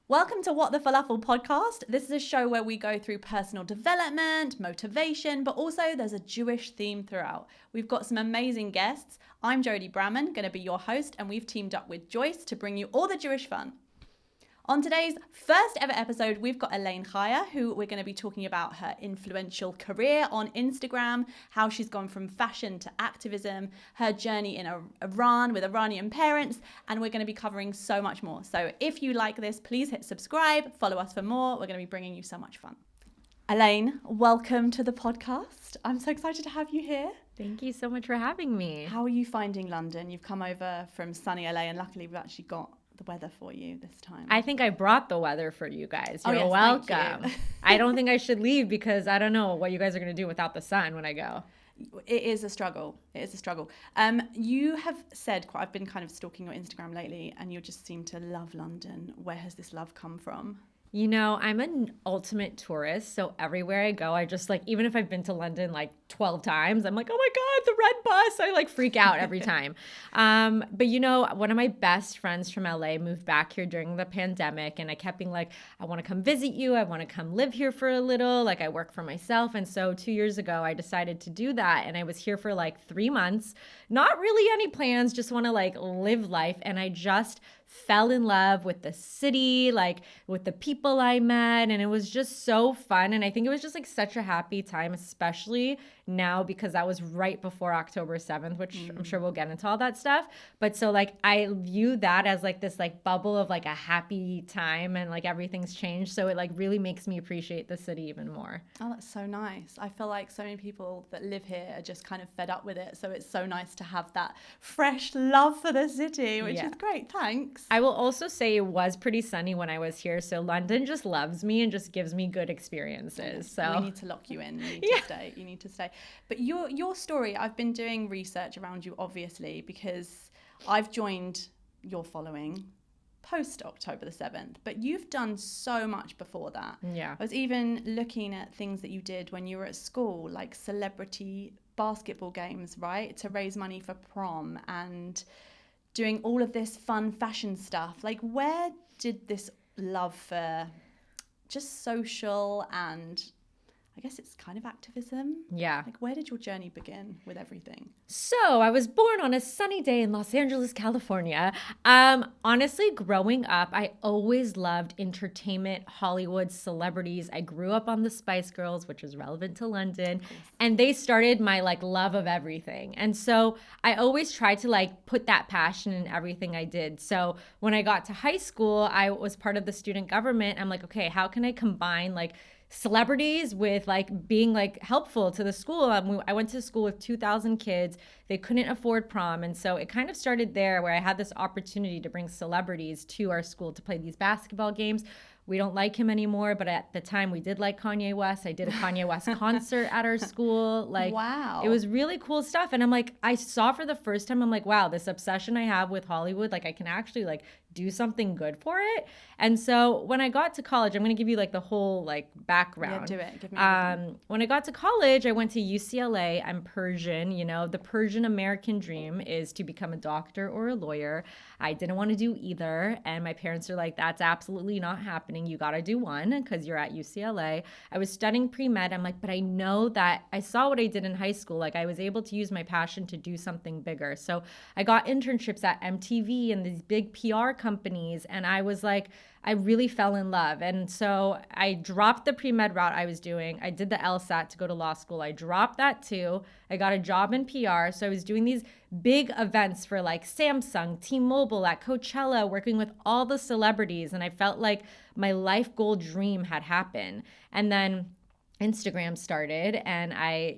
Welcome to What the Falafel podcast. This is a show where we go through personal development, motivation, but also there's a Jewish theme throughout. We've got some amazing guests. I'm Jodie Brandman, going to be your host, and we've teamed up with Joyce to bring you all the Jewish fun. On today's first ever episode, we've got Elaine Chaya, who we're going to be talking about her influential career on Instagram, how she's gone from fashion to activism, her journey in Iran with Iranian parents, and we're going to be covering so much more. So if you like this, please hit subscribe, follow us for more. We're going to be bringing you so much fun. Elaine, welcome to the podcast. I'm so excited to have you here. Thank you so much for having me. How are you finding London? You've come over from sunny LA, and luckily we've actually got the weather for you this time. I think I brought the weather for you guys. You're yes, welcome. I don't think I should leave because I don't know what you guys are going to do without the sun when I go. It is a struggle. You have said, I've been kind of stalking your Instagram lately, and you just seem to love London. Where has this love come from? You know, I'm an ultimate tourist, so everywhere I go, I just even if I've been to London 12 times, I'm like, oh my God, the red bus. I freak out every time. But you know, one of my best friends from LA moved back here during the pandemic, and I kept being like, I want to come visit you. I want to come live here for a little. I work for myself. And so 2 years ago, I decided to do that. And I was here for 3 months, not really any plans, just want to live life. And I just fell in love with the city, with the people I met, and it was just so fun. And I think it was just such a happy time, especially now because that was right before October 7th, which I'm sure we'll get into all that stuff. But so I view that as this bubble of a happy time, and everything's changed. So it really makes me appreciate the city even more. Oh, that's so nice. I feel like so many people that live here are just kind of fed up with it. So it's so nice to have that fresh love for the city, which is great. Thanks. I will also say it was pretty sunny when I was here. So London just loves me and just gives me good experiences. So we need to lock you in. You need to stay. You need to stay. But your story, I've been doing research around you, obviously, because I've joined your following post October the 7th, but you've done so much before that. Yeah. I was even looking at things that you did when you were at school, like celebrity basketball games, right? To raise money for prom, and doing all of this fun fashion stuff. Where did this love for just social and I guess it's kind of activism? Yeah. Where did your journey begin with everything? So I was born on a sunny day in Los Angeles, California. Honestly, growing up, I always loved entertainment, Hollywood, celebrities. I grew up on the Spice Girls, which is relevant to London, and they started my love of everything. And so I always tried to put that passion in everything I did. So when I got to high school, I was part of the student government. I'm okay, how can I combine celebrities with being helpful to the school? I went to school with 2,000 kids. They couldn't afford prom, and so it kind of started there, where I had this opportunity to bring celebrities to our school to play these basketball games. We don't like him anymore, but at the time we did like Kanye West. I did a Kanye West concert at our school. Wow. It was really cool stuff. And I saw for the first time, wow, this obsession I have with Hollywood, I can actually do something good for it. And so when I got to college, I'm going to give you the whole background. Yeah, do it. Give me everything. When I got to college, I went to UCLA. I'm Persian. You know, the Persian American dream is to become a doctor or a lawyer. I didn't want to do either. And my parents are that's absolutely not happening. You got to do one because you're at UCLA. I was studying pre-med. I'm but I know that I saw what I did in high school. I was able to use my passion to do something bigger. So I got internships at MTV and these big PR companies. And I was I really fell in love. And so I dropped the pre-med route I was doing. I did the LSAT to go to law school. I dropped that too. I got a job in PR. So I was doing these big events for Samsung, T-Mobile, at Coachella, working with all the celebrities. And I felt my life goal dream had happened. And then Instagram started, and I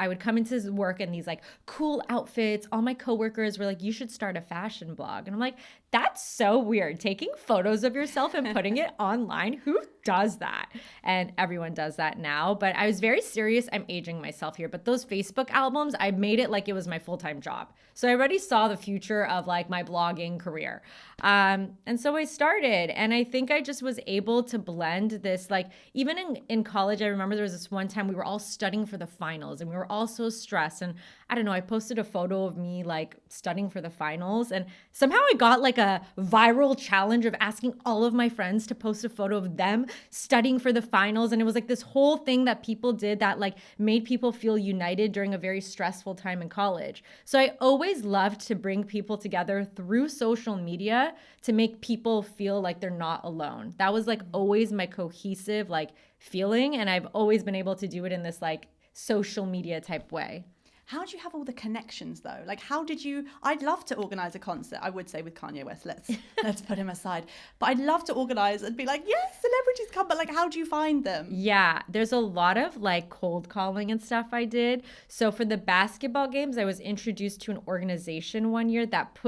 would come into work in these cool outfits. All my coworkers were you should start a fashion blog. And I'm that's so weird. Taking photos of yourself and putting it online. Who does that? And everyone does that now. But I was very serious. I'm aging myself here. But those Facebook albums, I made it it was my full-time job. So I already saw the future of my blogging career. And so I started, and I think I just was able to blend this, even in college, I remember there was was this one time we were all studying for the finals and we were all so stressed. And I don't know, I posted a photo of me like studying for the finals. And somehow I got like a viral challenge of asking all of my friends to post a photo of them studying for the finals. And it was like this whole thing that people did that like made people feel united during a very stressful time in college. So I always loved to bring people together through social media to make people feel like they're not alone. That was like always my cohesive like feeling, and I've always been able to do it in this like social media type way. How do you have all the connections though? Like, how did you? I'd love to organize a concert. I would say with Kanye West. Let's put him aside. But I'd love to organize and be like, yes, celebrities come. But like, how do you find them? Yeah, there's a lot of like cold calling and stuff I did. So for the basketball games, I was introduced to an organization one year that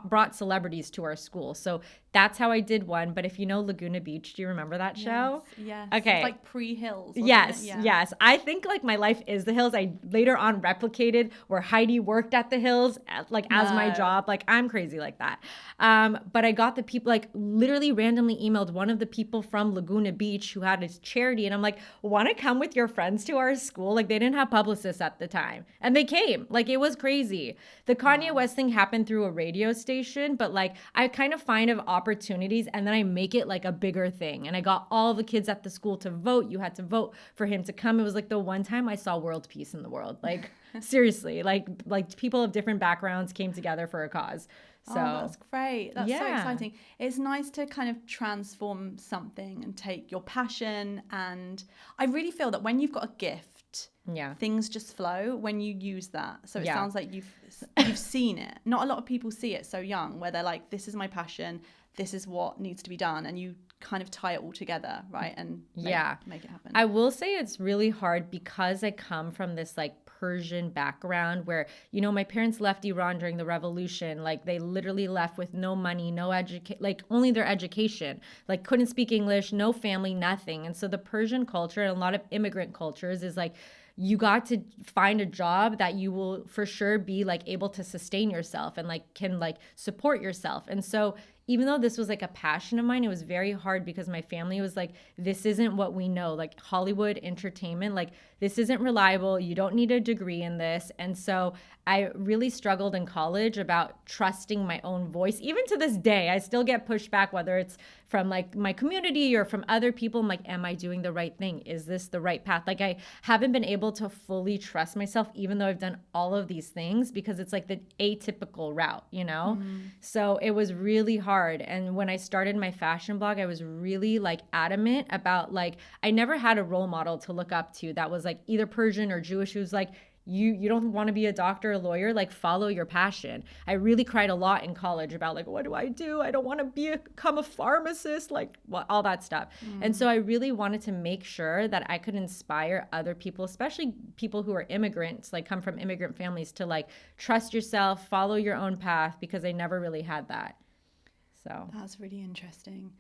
brought celebrities to our school. So that's how I did one. But if you know Laguna Beach, do you remember that show? Yes. Okay. It's like pre-Hills. Yes. Yeah. Yes. I think like my life is the Hills. I later on replicated where Heidi worked at the Hills, like as my job. Like I'm crazy like that. But I got the people, like literally randomly emailed one of the people from Laguna Beach who had his charity. And I'm like, want to come with your friends to our school? Like they didn't have publicists at the time. And they came. Like it was crazy. The Kanye West thing happened through a radio station, but like I kind of find of opportunities and then I make it like a bigger thing. And I got all the kids at the school to vote. You had to vote for him to come. It was like the one time I saw world peace in the world. Like seriously, like people of different backgrounds came together for a cause. So that's great. That's so exciting. It's nice to kind of transform something and take your passion. And I really feel that when you've got a gift, things just flow when you use that. So it sounds like you've seen it. Not a lot of people see it so young, where they're like, this is my passion, this is what needs to be done, and you kind of tie it all together, right? And make it happen. I will say it's really hard because I come from this like Persian background where, you know, my parents left Iran during the revolution. Like they literally left with no money, no education, like only their education, like couldn't speak English, no family, nothing. And so the Persian culture and a lot of immigrant cultures is like, you got to find a job that you will for sure be like able to sustain yourself and like can like support yourself. And so even though this was like a passion of mine, it was very hard because my family was like, this isn't what we know, like Hollywood entertainment, like this isn't reliable. You don't need a degree in this. And so I really struggled in college about trusting my own voice. Even to this day, I still get pushback, whether it's from like my community or from other people. I'm like, am I doing the right thing? Is this the right path? Like I haven't been able to fully trust myself, even though I've done all of these things, because it's like the atypical route, you know? So it was really hard. And when I started my fashion blog, I was really like adamant about like, I never had a role model to look up to that was like either Persian or Jewish who's like, you don't want to be a doctor or lawyer, like follow your passion. I really cried a lot in college about like, what do? I don't want to become a pharmacist, like all that stuff. And so I really wanted to make sure that I could inspire other people, especially people who are immigrants, like come from immigrant families, to like trust yourself, follow your own path, because I never really had that. So that's really interesting.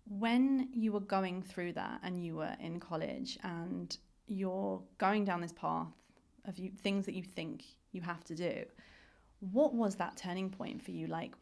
When you were going through that and you were in college and you're going down this path of things that you think you have to do, what was that turning point for you? Like,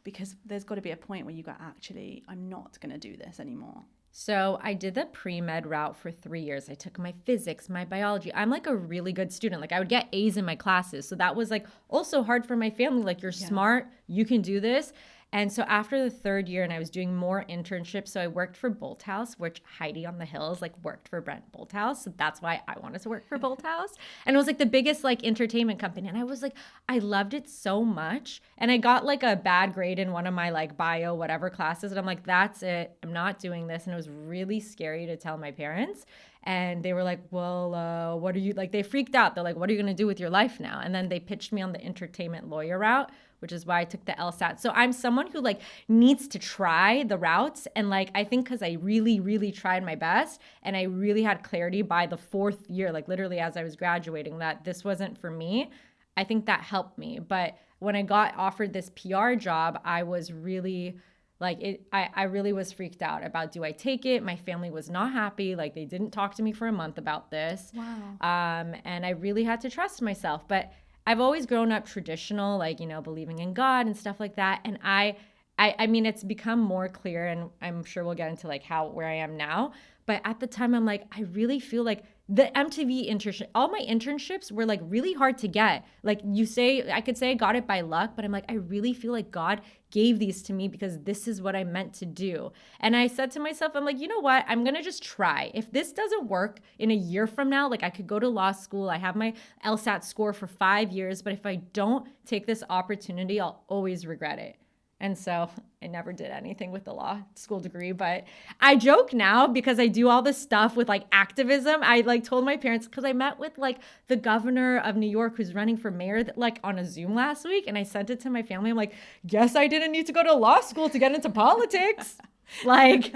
because there's got to be a point where you go, actually, I'm not going to do this anymore. So I did the pre-med route for 3 years. I took my physics, my biology. I'm like a really good student. Like I would get A's in my classes. So that was like also hard for my family. Like you're smart, you can do this. And so after the third year and I was doing more internships, so I worked for Bolthouse, which Heidi on the Hills like worked for Brent Bolthouse. So that's why I wanted to work for Bolthouse. And it was like the biggest like entertainment company. And I was like, I loved it so much. And I got like a bad grade in one of my like bio, whatever classes. And I'm like, that's it. I'm not doing this. And it was really scary to tell my parents. And they were like, well, what are you, like, they freaked out. They're like, what are you going to do with your life now? And then they pitched me on the entertainment lawyer route, which is why I took the LSAT. So I'm someone who like needs to try the routes. And like, I think because I really, really tried my best and I really had clarity by the fourth year, like literally as I was graduating, that this wasn't for me, I think that helped me. But when I got offered this PR job, I was really like I really was freaked out about, do I take it? My family was not happy. Like they didn't talk to me for a month about this. Wow. And I really had to trust myself. But I've always grown up traditional, like, you know, believing in God and stuff like that. And I I mean, it's become more clear, and I'm sure we'll get into like where I am now. But at the time, I'm like, I really feel like the MTV internship, all my internships were like really hard to get. Like I could say I got it by luck, but I'm like, I really feel like God gave these to me because this is what I meant to do. And I said to myself, I'm like, you know what? I'm going to just try. If this doesn't work in a year from now, like I could go to law school. I have my LSAT score for 5 years, but if I don't take this opportunity, I'll always regret it. And so I never did anything with the law school degree, but I joke now because I do all this stuff with like activism. I like told my parents, because I met with like the governor of New York who's running for mayor like on a Zoom last week. And I sent it to my family. I'm like, guess I didn't need to go to law school to get into politics. Like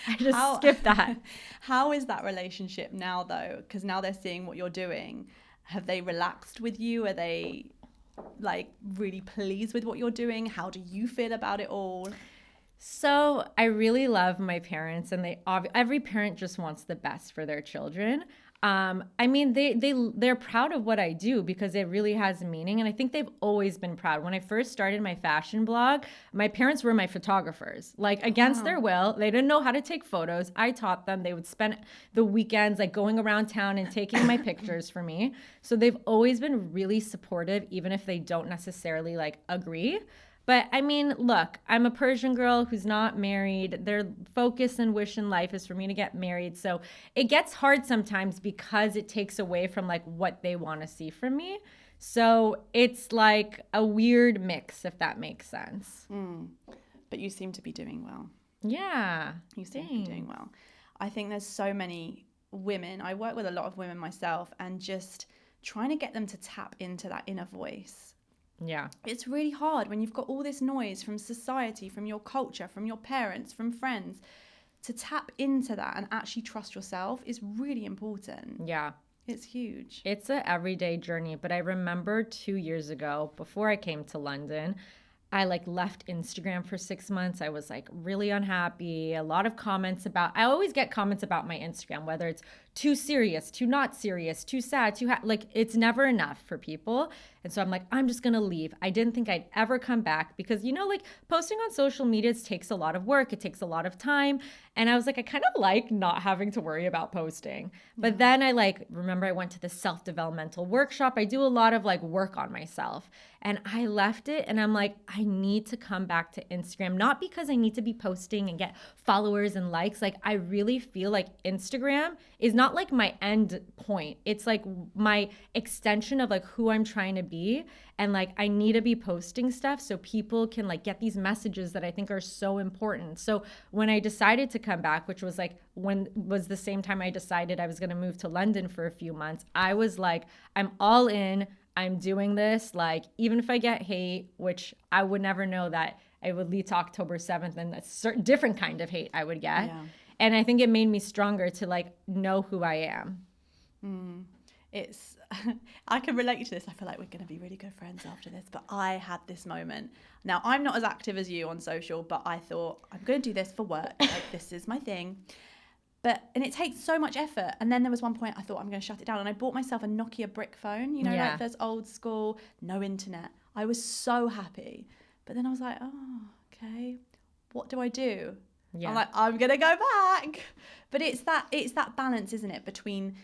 I just skipped that. How is that relationship now though? Because now they're seeing what you're doing. Have they relaxed with you? Are they like really pleased with what you're doing? How do you feel about it all? So I really love my parents, and every parent just wants the best for their children. I mean, they're proud of what I do because it really has meaning. And I think they've always been proud. When I first started my fashion blog, my parents were my photographers, like against their will. They didn't know how to take photos. I taught them. They would spend the weekends like going around town and taking my pictures for me. So they've always been really supportive, even if they don't necessarily like agree. But I mean, look, I'm a Persian girl who's not married. Their focus and wish in life is for me to get married. So it gets hard sometimes because it takes away from like what they want to see from me. So it's like a weird mix, if that makes sense. But you seem to be doing well. Yeah. You seem to be doing well. I think there's so many women. I work with a lot of women myself, and just trying to get them to tap into that inner voice. Yeah. It's really hard when you've got all this noise from society, from your culture, from your parents, from friends. To tap into that and actually trust yourself is really important. Yeah. It's huge. It's an everyday journey. But I remember 2 years ago, before I came to London, I like left Instagram for 6 months. I was like really unhappy. A lot of comments I always get comments about my Instagram, whether it's too serious, too not serious, too sad, like it's never enough for people. And so I'm like, I'm just going to leave. I didn't think I'd ever come back because, you know, like posting on social media takes a lot of work. It takes a lot of time. And I was like, I kind of like not having to worry about posting. But then I remember I went to the self-developmental workshop. I do a lot of like work on myself, and I left it, and I'm like, I need to come back to Instagram, not because I need to be posting and get followers and likes. Like I really feel like Instagram is not like my end point. It's like my extension of like who I'm trying to be. And like, I need to be posting stuff so people can like get these messages that I think are so important. So when I decided to come back, which was like was the same time I decided I was going to move to London for a few months, I was like, I'm all in. I'm doing this. Like, even if I get hate, which I would never know that it would lead to October 7th and a certain different kind of hate I would get. Yeah. And I think it made me stronger to like know who I am. It's, I can relate to this. I feel like we're going to be really good friends after this, but I had this moment. Now, I'm not as active as you on social, but I thought I'm going to do this for work. Like, this is my thing. And it takes so much effort. And then there was one point I thought I'm going to shut it down. And I bought myself a Nokia brick phone, you know, like those old school, no internet. I was so happy. But then I was like, oh, okay, what do I do? Yeah. I'm like, I'm going to go back. But it's that balance, isn't it? Between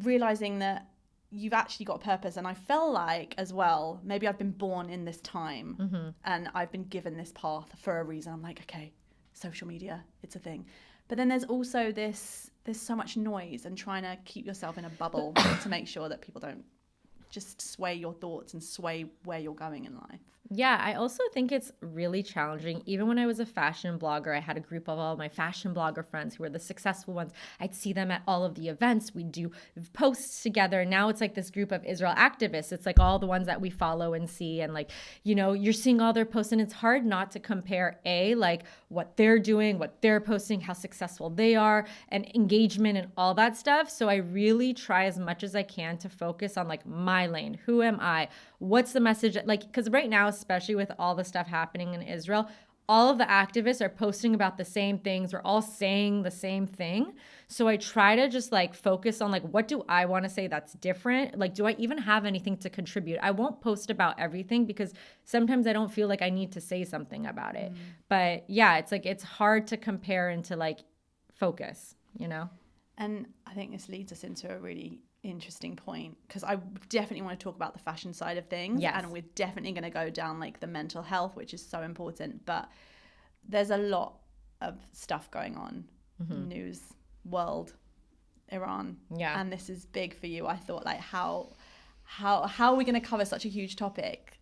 realizing that you've actually got a purpose. And I feel like as well, maybe I've been born in this time and I've been given this path for a reason. I'm like, okay, social media, it's a thing. But then there's also there's so much noise and trying to keep yourself in a bubble to make sure that people don't just sway your thoughts and sway where you're going in life. Yeah, I also think it's really challenging. Even when I was a fashion blogger, I had a group of all my fashion blogger friends who were the successful ones. I'd see them at all of the events. We'd do posts together. Now it's like this group of Israel activists. It's like all the ones that we follow and see. And like, you know, you're seeing all their posts, and it's hard not to compare like what they're doing, what they're posting, how successful they are, and engagement and all that stuff. So I really try as much as I can to focus on like my lane. Who am I? What's the message? Like, because right now, especially with all the stuff happening in Israel, all of the activists are posting about the same things. We're all saying the same thing. So I try to just like focus on like, what do I want to say that's different? Like, do I even have anything to contribute? I won't post about everything because sometimes I don't feel like I need to say something about it. But yeah, it's like, it's hard to compare and to like focus, you know? And I think this leads us into a really interesting point, because I definitely want to talk about the fashion side of things. Yes. And we're definitely going to go down like the mental health, which is so important. But there's a lot of stuff going on, news, world, Iran. Yeah. And this is big for you. I thought, like, how are we going to cover such a huge topic?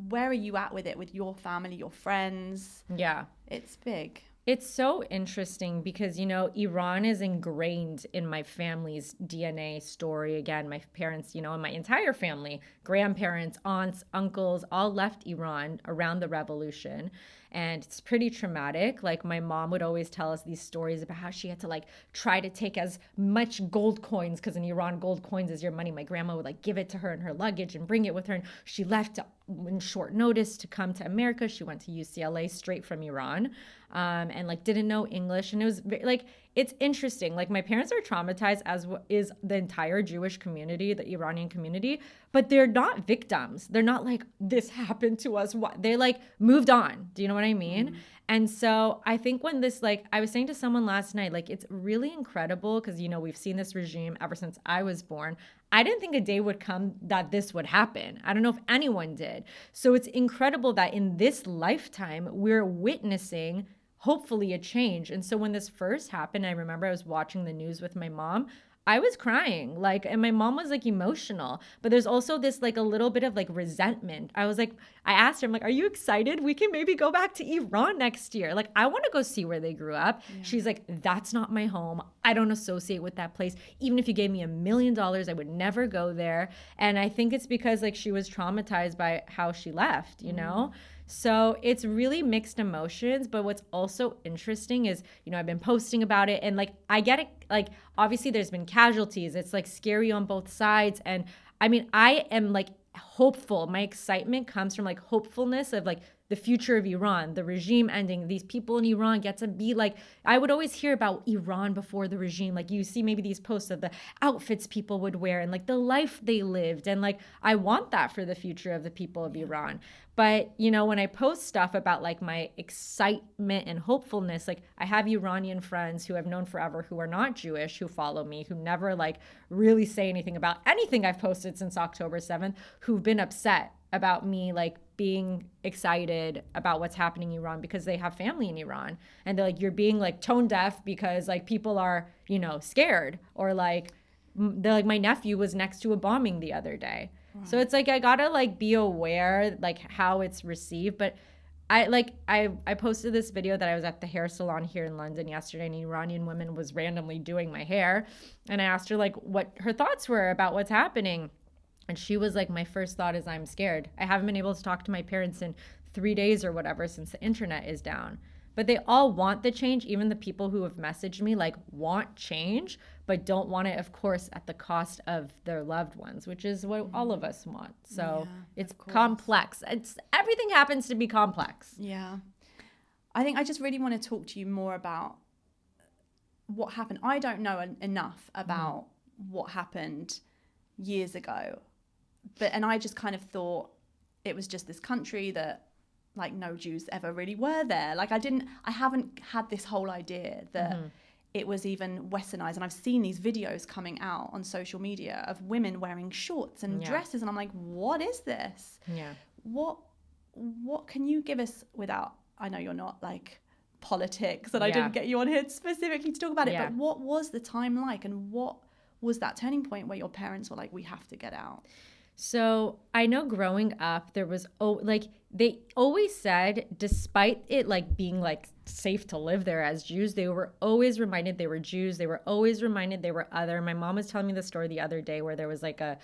Where are you at with it, with your family, your friends? Yeah. It's big. It's so interesting because, you know, Iran is ingrained in my family's DNA story. Again, my parents, you know, and my entire family, grandparents, aunts, uncles, all left Iran around the revolution. And it's pretty traumatic. Like, my mom would always tell us these stories about how she had to like try to take as much gold coins, because in Iran, gold coins is your money. My grandma would like give it to her in her luggage and bring it with her. And she left in short notice to come to America. She went to UCLA straight from Iran, and like didn't know English. And it was like, it's interesting. Like, my parents are traumatized, as is the entire Jewish community, the Iranian community, but they're not victims. They're not like, this happened to us. What? They like moved on. Do you know what I mean? And so I think when this, like, I was saying to someone last night, like, it's really incredible because, you know, we've seen this regime ever since I was born. I didn't think a day would come that this would happen. I don't know if anyone did. So it's incredible that in this lifetime, we're witnessing hopefully a change. And so when this first happened, I remember I was watching the news with my mom. I was crying, like, and my mom was like emotional, but there's also this like a little bit of like resentment. I was like, I asked her, I'm like, are you excited? We can maybe go back to Iran next year. Like, I want to go see where they grew up. Yeah. She's like, that's not my home. I don't associate with that place. Even if you gave me $1 million, I would never go there. And I think it's because like she was traumatized by how she left, you know? So it's really mixed emotions. But what's also interesting is, you know, I've been posting about it and like, I get it. Like, obviously there's been casualties. It's like scary on both sides. And I mean, I am like hopeful. My excitement comes from like hopefulness of like the future of Iran, the regime ending. These people in Iran get to be like, I would always hear about Iran before the regime. Like, you see maybe these posts of the outfits people would wear and like the life they lived. And like, I want that for the future of the people of Iran. But, you know, when I post stuff about like my excitement and hopefulness, like I have Iranian friends who I've known forever who are not Jewish, who follow me, who never like really say anything about anything I've posted since October 7th, who've been upset about me like being excited about what's happening in Iran because they have family in Iran. And they're like, you're being like tone deaf because like people are, you know, scared, or like they're like, my nephew was next to a bombing the other day. Right. So it's like, I gotta like be aware like how it's received. But I posted this video that I was at the hair salon here in London yesterday, and an Iranian woman was randomly doing my hair. And I asked her like what her thoughts were about what's happening. And she was like, my first thought is I'm scared. I haven't been able to talk to my parents in 3 days or whatever since the internet is down. But they all want the change. Even the people who have messaged me like want change, but don't want it, of course, at the cost of their loved ones, which is what all of us want. So it's complex. Everything happens to be complex. Yeah. I think I just really want to talk to you more about what happened. I don't know enough about what happened years ago. And I just kind of thought it was just this country that like no Jews ever really were there. Like I haven't had this whole idea that it was even westernized. And I've seen these videos coming out on social media of women wearing shorts and dresses. And I'm like, what is this? Yeah. What can you give us without, I know you're not like politics and I didn't get you on here specifically to talk about it, but what was the time like, and what was that turning point where your parents were like, we have to get out? So I know growing up, there was, like, they always said, despite it, like, being, like, safe to live there as Jews, they were always reminded they were Jews. They were always reminded they were other. My mom was telling me the story the other day where there was, like, a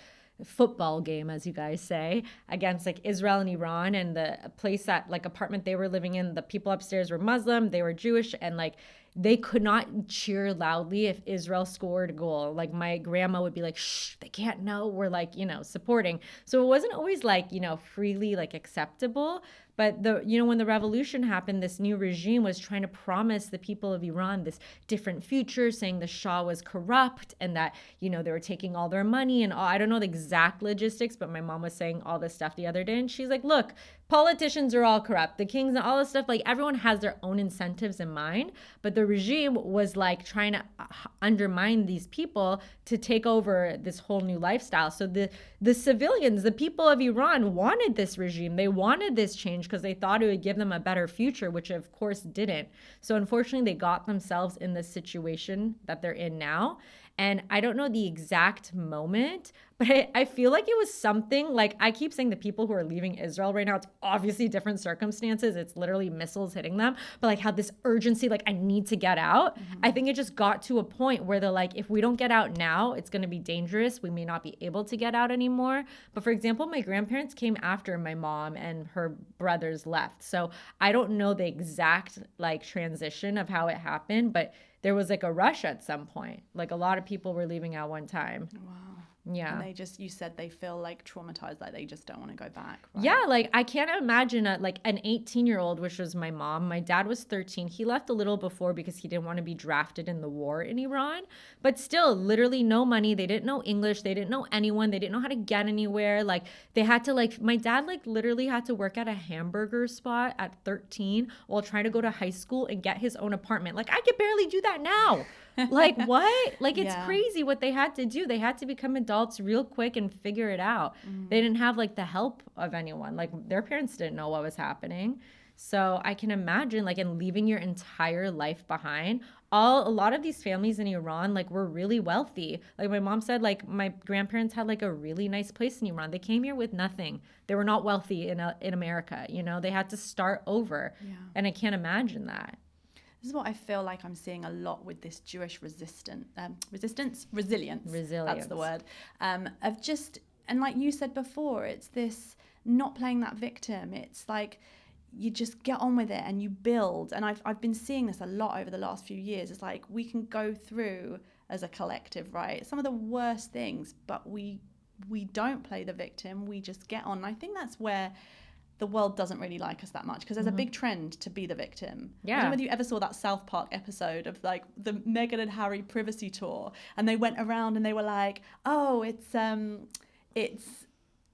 football game, as you guys say, against, like, Israel and Iran. And the place that, like, apartment they were living in, the people upstairs were Muslim, they were Jewish, and, like, they could not cheer loudly if Israel scored a goal. Like my grandma would be like, shh, they can't know we're like, supporting. So it wasn't always like, freely like acceptable. But when the revolution happened, this new regime was trying to promise the people of Iran this different future, saying the Shah was corrupt and that, they were taking all their money and all. I don't know the exact logistics, but my mom was saying all this stuff the other day. And she's like, look, politicians are all corrupt. The kings and all this stuff, like everyone has their own incentives in mind. But the regime was like trying to undermine these people to take over this whole new lifestyle. So the civilians, the people of Iran wanted this regime. They wanted this change because they thought it would give them a better future, which of course didn't. So unfortunately, they got themselves in this situation that they're in now. And I don't know the exact moment, but I feel like it was something like, I keep saying the people who are leaving Israel right now, it's obviously different circumstances. It's literally missiles hitting them, but like how this urgency, like I need to get out. Mm-hmm. I think it just got to a point where they're like, if we don't get out now, it's going to be dangerous. We may not be able to get out anymore. But for example, my grandparents came after my mom and her brothers left. So I don't know the exact like transition of how it happened, but there was like a rush at some point. Like a lot of people were leaving at one time. Wow. Yeah. And you said they feel like traumatized, like they just don't want to go back. Right? Yeah. Like I can't imagine like an 18-year-old, which was my mom. My dad was 13. He left a little before because he didn't want to be drafted in the war in Iran, but still literally no money. They didn't know English. They didn't know anyone. They didn't know how to get anywhere. Like they had to my dad literally had to work at a hamburger spot at 13 while trying to go to high school and get his own apartment. Like I could barely do that now. Like what? Like it's crazy what they had to do. They had to become adults real quick and figure it out. They didn't have like the help of anyone. Like their parents didn't know what was happening. So I can imagine like in leaving your entire life behind. A lot of these families in Iran like were really wealthy. Like my mom said, like my grandparents had like a really nice place in Iran. They came here with nothing. They were not wealthy in America. They had to start over. Yeah. And I can't imagine that. This is what I feel like I'm seeing a lot with this Jewish resilience. That's the word. Of just, and like you said before, it's this not playing that victim. It's like you just get on with it and you build. And I've been seeing this a lot over the last few years. It's like we can go through as a collective, right? Some of the worst things, but we don't play the victim. We just get on. And I think that's where the world doesn't really like us that much because there's a big trend to be the victim. Yeah. I don't know whether you ever saw that South Park episode of like the Meghan and Harry privacy tour, and they went around and they were like, oh, it's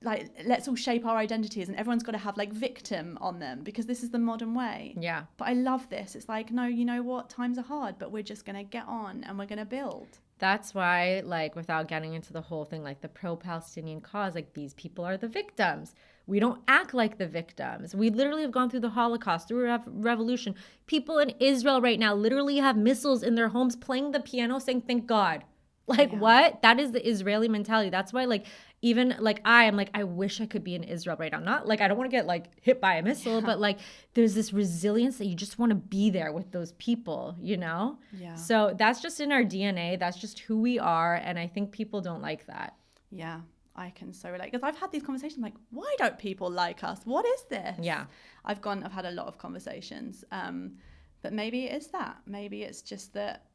like, let's all shape our identities and everyone's got to have like victim on them because this is the modern way. Yeah. But I love this. It's like, no, you know what? Times are hard, but we're just going to get on and we're going to build. That's why, like, without getting into the whole thing, like the pro-Palestinian cause, like these people are the victims. We don't act like the victims. We literally have gone through the Holocaust, through a revolution. People in Israel right now literally have missiles in their homes playing the piano saying, thank God. Like, what? That is the Israeli mentality. That's why, like, even like I'm like, I wish I could be in Israel right now. Not like I don't want to get like hit by a missile, but like there's this resilience that you just want to be there with those people, Yeah. So that's just in our DNA. That's just who we are. And I think people don't like that. Yeah, I can so relate. Because I've had these conversations like, why don't people like us? What is this? Yeah. I've had a lot of conversations. But maybe it is that. Maybe it's just that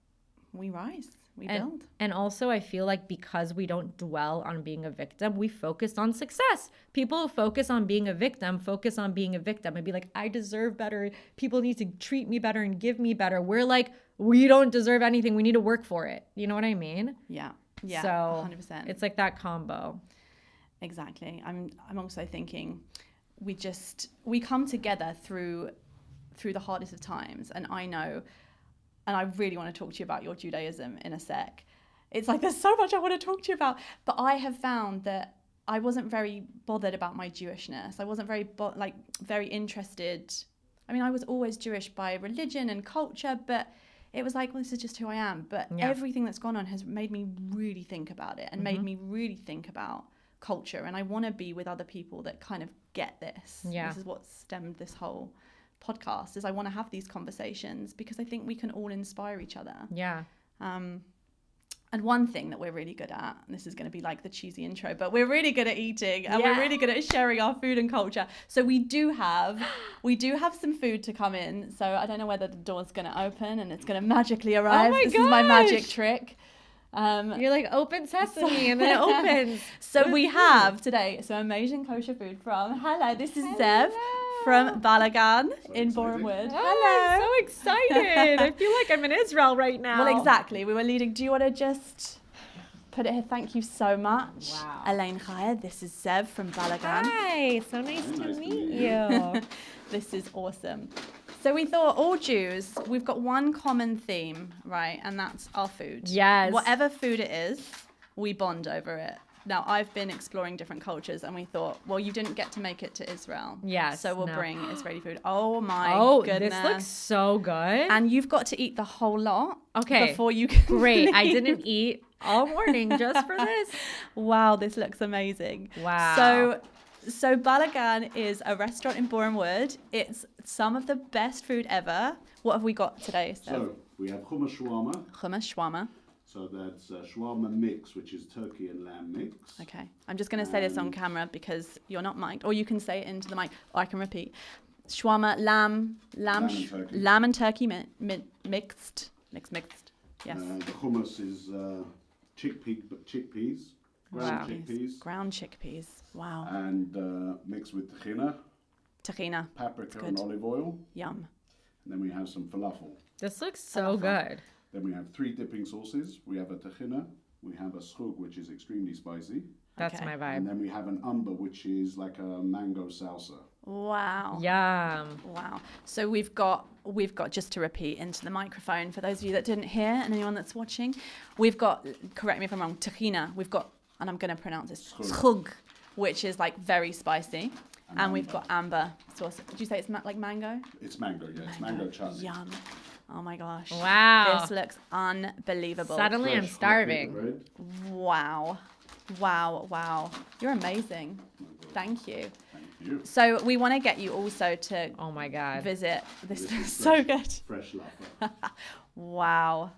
we rise. We build. And also I feel like because we don't dwell on being a victim, we focus on success. People who focus on being a victim and be like, I deserve better. People need to treat me better and give me better. We're like, we don't deserve anything. We need to work for it. You know what I mean? Yeah. Yeah. So 100%. It's like that combo. Exactly. I'm also thinking we come together through the hardest of times. And I know, and I really want to talk to you about your Judaism in a sec. It's like, there's so much I want to talk to you about. But I have found that I wasn't very bothered about my Jewishness. I wasn't very interested. I mean, I was always Jewish by religion and culture, but it was like, well, this is just who I am. But everything that's gone on has made me really think about it and made me really think about culture. And I want to be with other people that kind of get this. Yeah. This is what stemmed this whole podcast, is I want to have these conversations because I think we can all inspire each other. Yeah. And one thing that we're really good at, and this is going to be like the cheesy intro, but we're really good at eating and we're really good at sharing our food and culture. So we do have some food to come in. So I don't know whether the door's going to open and it's going to magically arrive. This is my magic trick. You're like, open sesame, and then it opens. So we have today some amazing kosher food from, this is Zev from Balagan in Borehamwood. Hello. I'm so excited. I feel like I'm in Israel right now. Well, exactly. We were leading. Do you want to just put it here? Thank you so much. Wow. Elaine Chaya. This is Zev from Balagan. Hi. So nice to meet you. This is awesome. So we thought all Jews, we've got one common theme, right? And that's our food. Yes. Whatever food it is, we bond over it. Now, I've been exploring different cultures and we thought, well, you didn't get to make it to Israel. Yes. So we'll bring Israeli food. Oh my goodness. This looks so good. And you've got to eat the whole lot before you can Great. leave. I didn't eat all morning just for this. Wow, this looks amazing. Wow. So Balagan is a restaurant in Borehamwood. It's some of the best food ever. What have we got today? So we have hummus shawarma. Hummus shawarma. So that's shawarma mix, which is turkey and lamb mix. Okay. I'm just going to say this on camera because you're not mic'd. Or you can say it into the mic. Or I can repeat. Shawarma, lamb and turkey mixed. Yes. The hummus is chickpeas. Ground chickpeas. Wow. And mixed with tahina. Paprika and olive oil. Yum. And then we have some falafel. This looks so good. Then we have 3 dipping sauces. We have a tahina. We have a schug, which is extremely spicy. That's my vibe. And then we have an umber, which is like a mango salsa. Wow. Yum. Wow. So we've got just to repeat into the microphone for those of you that didn't hear and anyone that's watching, we've got, correct me if I'm wrong, tahina. We've got, and I'm going to pronounce this, schug, which is like very spicy. And we've got amber sauce. Did you say it's like mango? It's mango, yeah. It's mango chutney. Yum. Oh my gosh. Wow. This looks unbelievable. Suddenly I'm starving. Wow. You're amazing. Thank you. Thank you. So we want to get you also to Oh my God. visit. This is is so good. Fresh lava. Wow.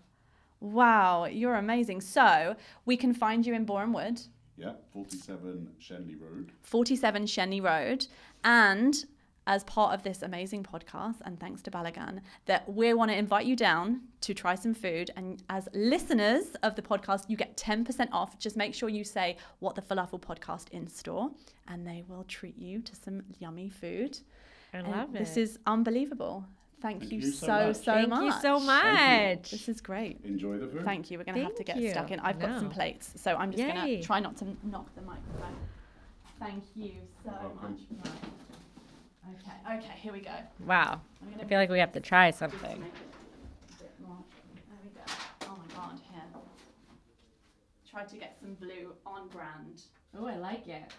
You're amazing. So we can find you in Borehamwood. Yeah, 47 Shenley Road. 47 Shenley Road. And as part of this amazing podcast, and thanks to Balagan, that we want to invite you down to try some food. And as listeners of the podcast, you get 10% off. Just make sure you say What the Falafel Podcast in store, and they will treat you to some yummy food. I love it. This is unbelievable. Thank you so much. Thank you so much. This is great. Enjoy the food. Thank you. We're going to have to Thank get you. stuck in. I've got some plates, so I'm just going to Yay. try not to knock the microphone. Thank you so much. Right. Okay, here we go. Wow. I feel like we have to try Just something. make it a bit more. There we go. Oh my God, here. Try to get some blue on brand. Oh, I like it.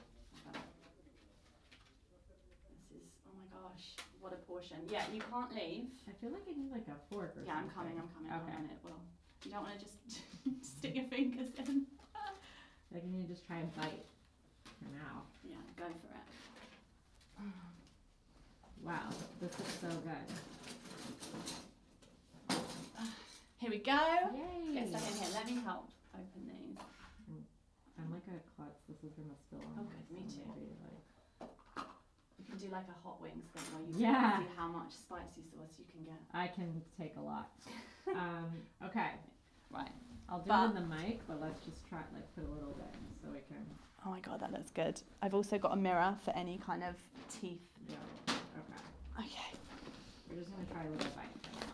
This is, oh my gosh, what a portion. Yeah, you can't leave. I feel like I need like a fork or Yeah, I'm coming. Okay. One minute, Will. You don't want to just stick your fingers in. Like I need to just try and bite for now. Yeah, go for it. Wow, this looks so good. Here we go. Yay! Get stuck in here. Let me help open these. I'm like a klutz. This is gonna spill on. Okay, me too. Like, You can do like a hot wings thing where you Yeah. see how much spicy sauce you can get. I can take a lot. Okay, Right. I'll do But- it in the mic, but let's just try like put a little bit so we can. Oh my God, that looks good. I've also got a mirror for any kind of teeth. Yeah. Okay. Okay. We're just gonna try a little bite for now.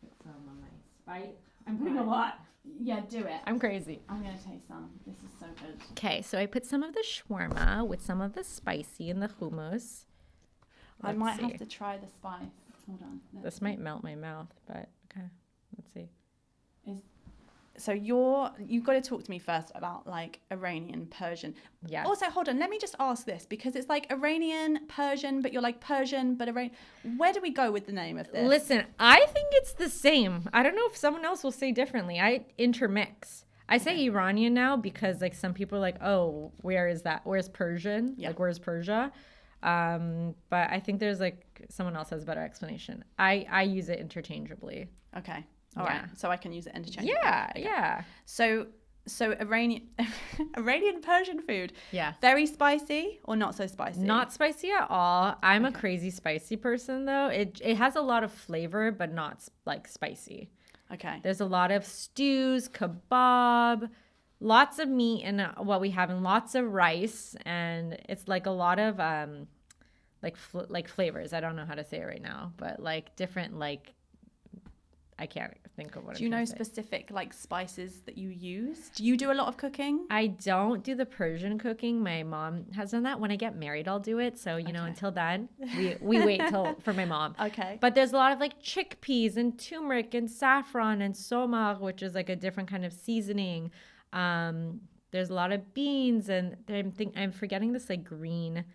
Put some on my bite. I'm putting a lot. Yeah, do it. I'm crazy. I'm going to taste some. This is so good. Okay, so I put some of the shawarma with some of the spicy and the hummus. I Let's might see. have to try the spice. Hold on. This might melt my mouth, but okay. Let's see. So you've got to talk to me first about like Iranian, Persian. Yes. Also, hold on. Let me just ask this because it's like Iranian, Persian, but you're like Persian, but Iranian. Where do we go with the name of this? Listen, I think it's the same. I don't know if someone else will say differently. I intermix. I say Iranian now because like some people are like, oh, where is that? Where's Persian? Yeah. Like where's Persia? But I think there's like someone else has a better explanation. I use it interchangeably. Okay. All Yeah. right. So I can use it interchangeably. Yeah, Okay. yeah. So Iranian Persian food. Yeah. Very spicy or not so spicy? Not spicy at all. I'm a crazy spicy person though. It has a lot of flavor, but not like spicy. Okay. There's a lot of stews, kebab, lots of meat in what we have, and lots of rice, and it's like a lot of like flavors. I don't know how to say it right now, but like different like I can't think of what. Do you know I'm trying to say. specific like spices that you use? Do you do a lot of cooking? I don't do the Persian cooking. My mom has done that. When I get married, I'll do it. So, you know, until then, we wait till for my mom. Okay. But there's a lot of like chickpeas and turmeric and saffron and somar, which is like a different kind of seasoning. There's a lot of beans, and I'm forgetting this like green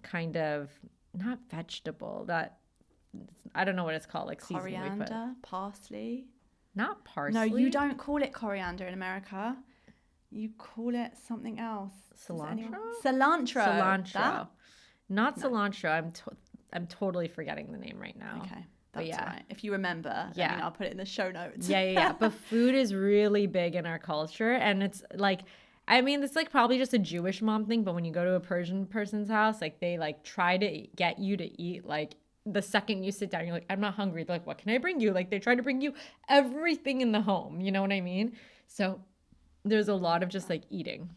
kind of, not vegetable, that I don't know what it's called, like seasoning. Coriander, parsley. Not parsley. No, you don't call it coriander in America. You call it something else. Cilantro? Cilantro. That? Not cilantro. I'm totally forgetting the name right now. Okay. That's yeah. all right. If you remember, I mean, I'll put it in the show notes. Yeah. But food is really big in our culture, and it's like, I mean, it's like probably just a Jewish mom thing, but when you go to a Persian person's house, like they like try to get you to eat like the second you sit down, you're like, I'm not hungry. They're like, what can I bring you? Like they try to bring you everything in the home. You know what I mean? So there's a lot of just like eating.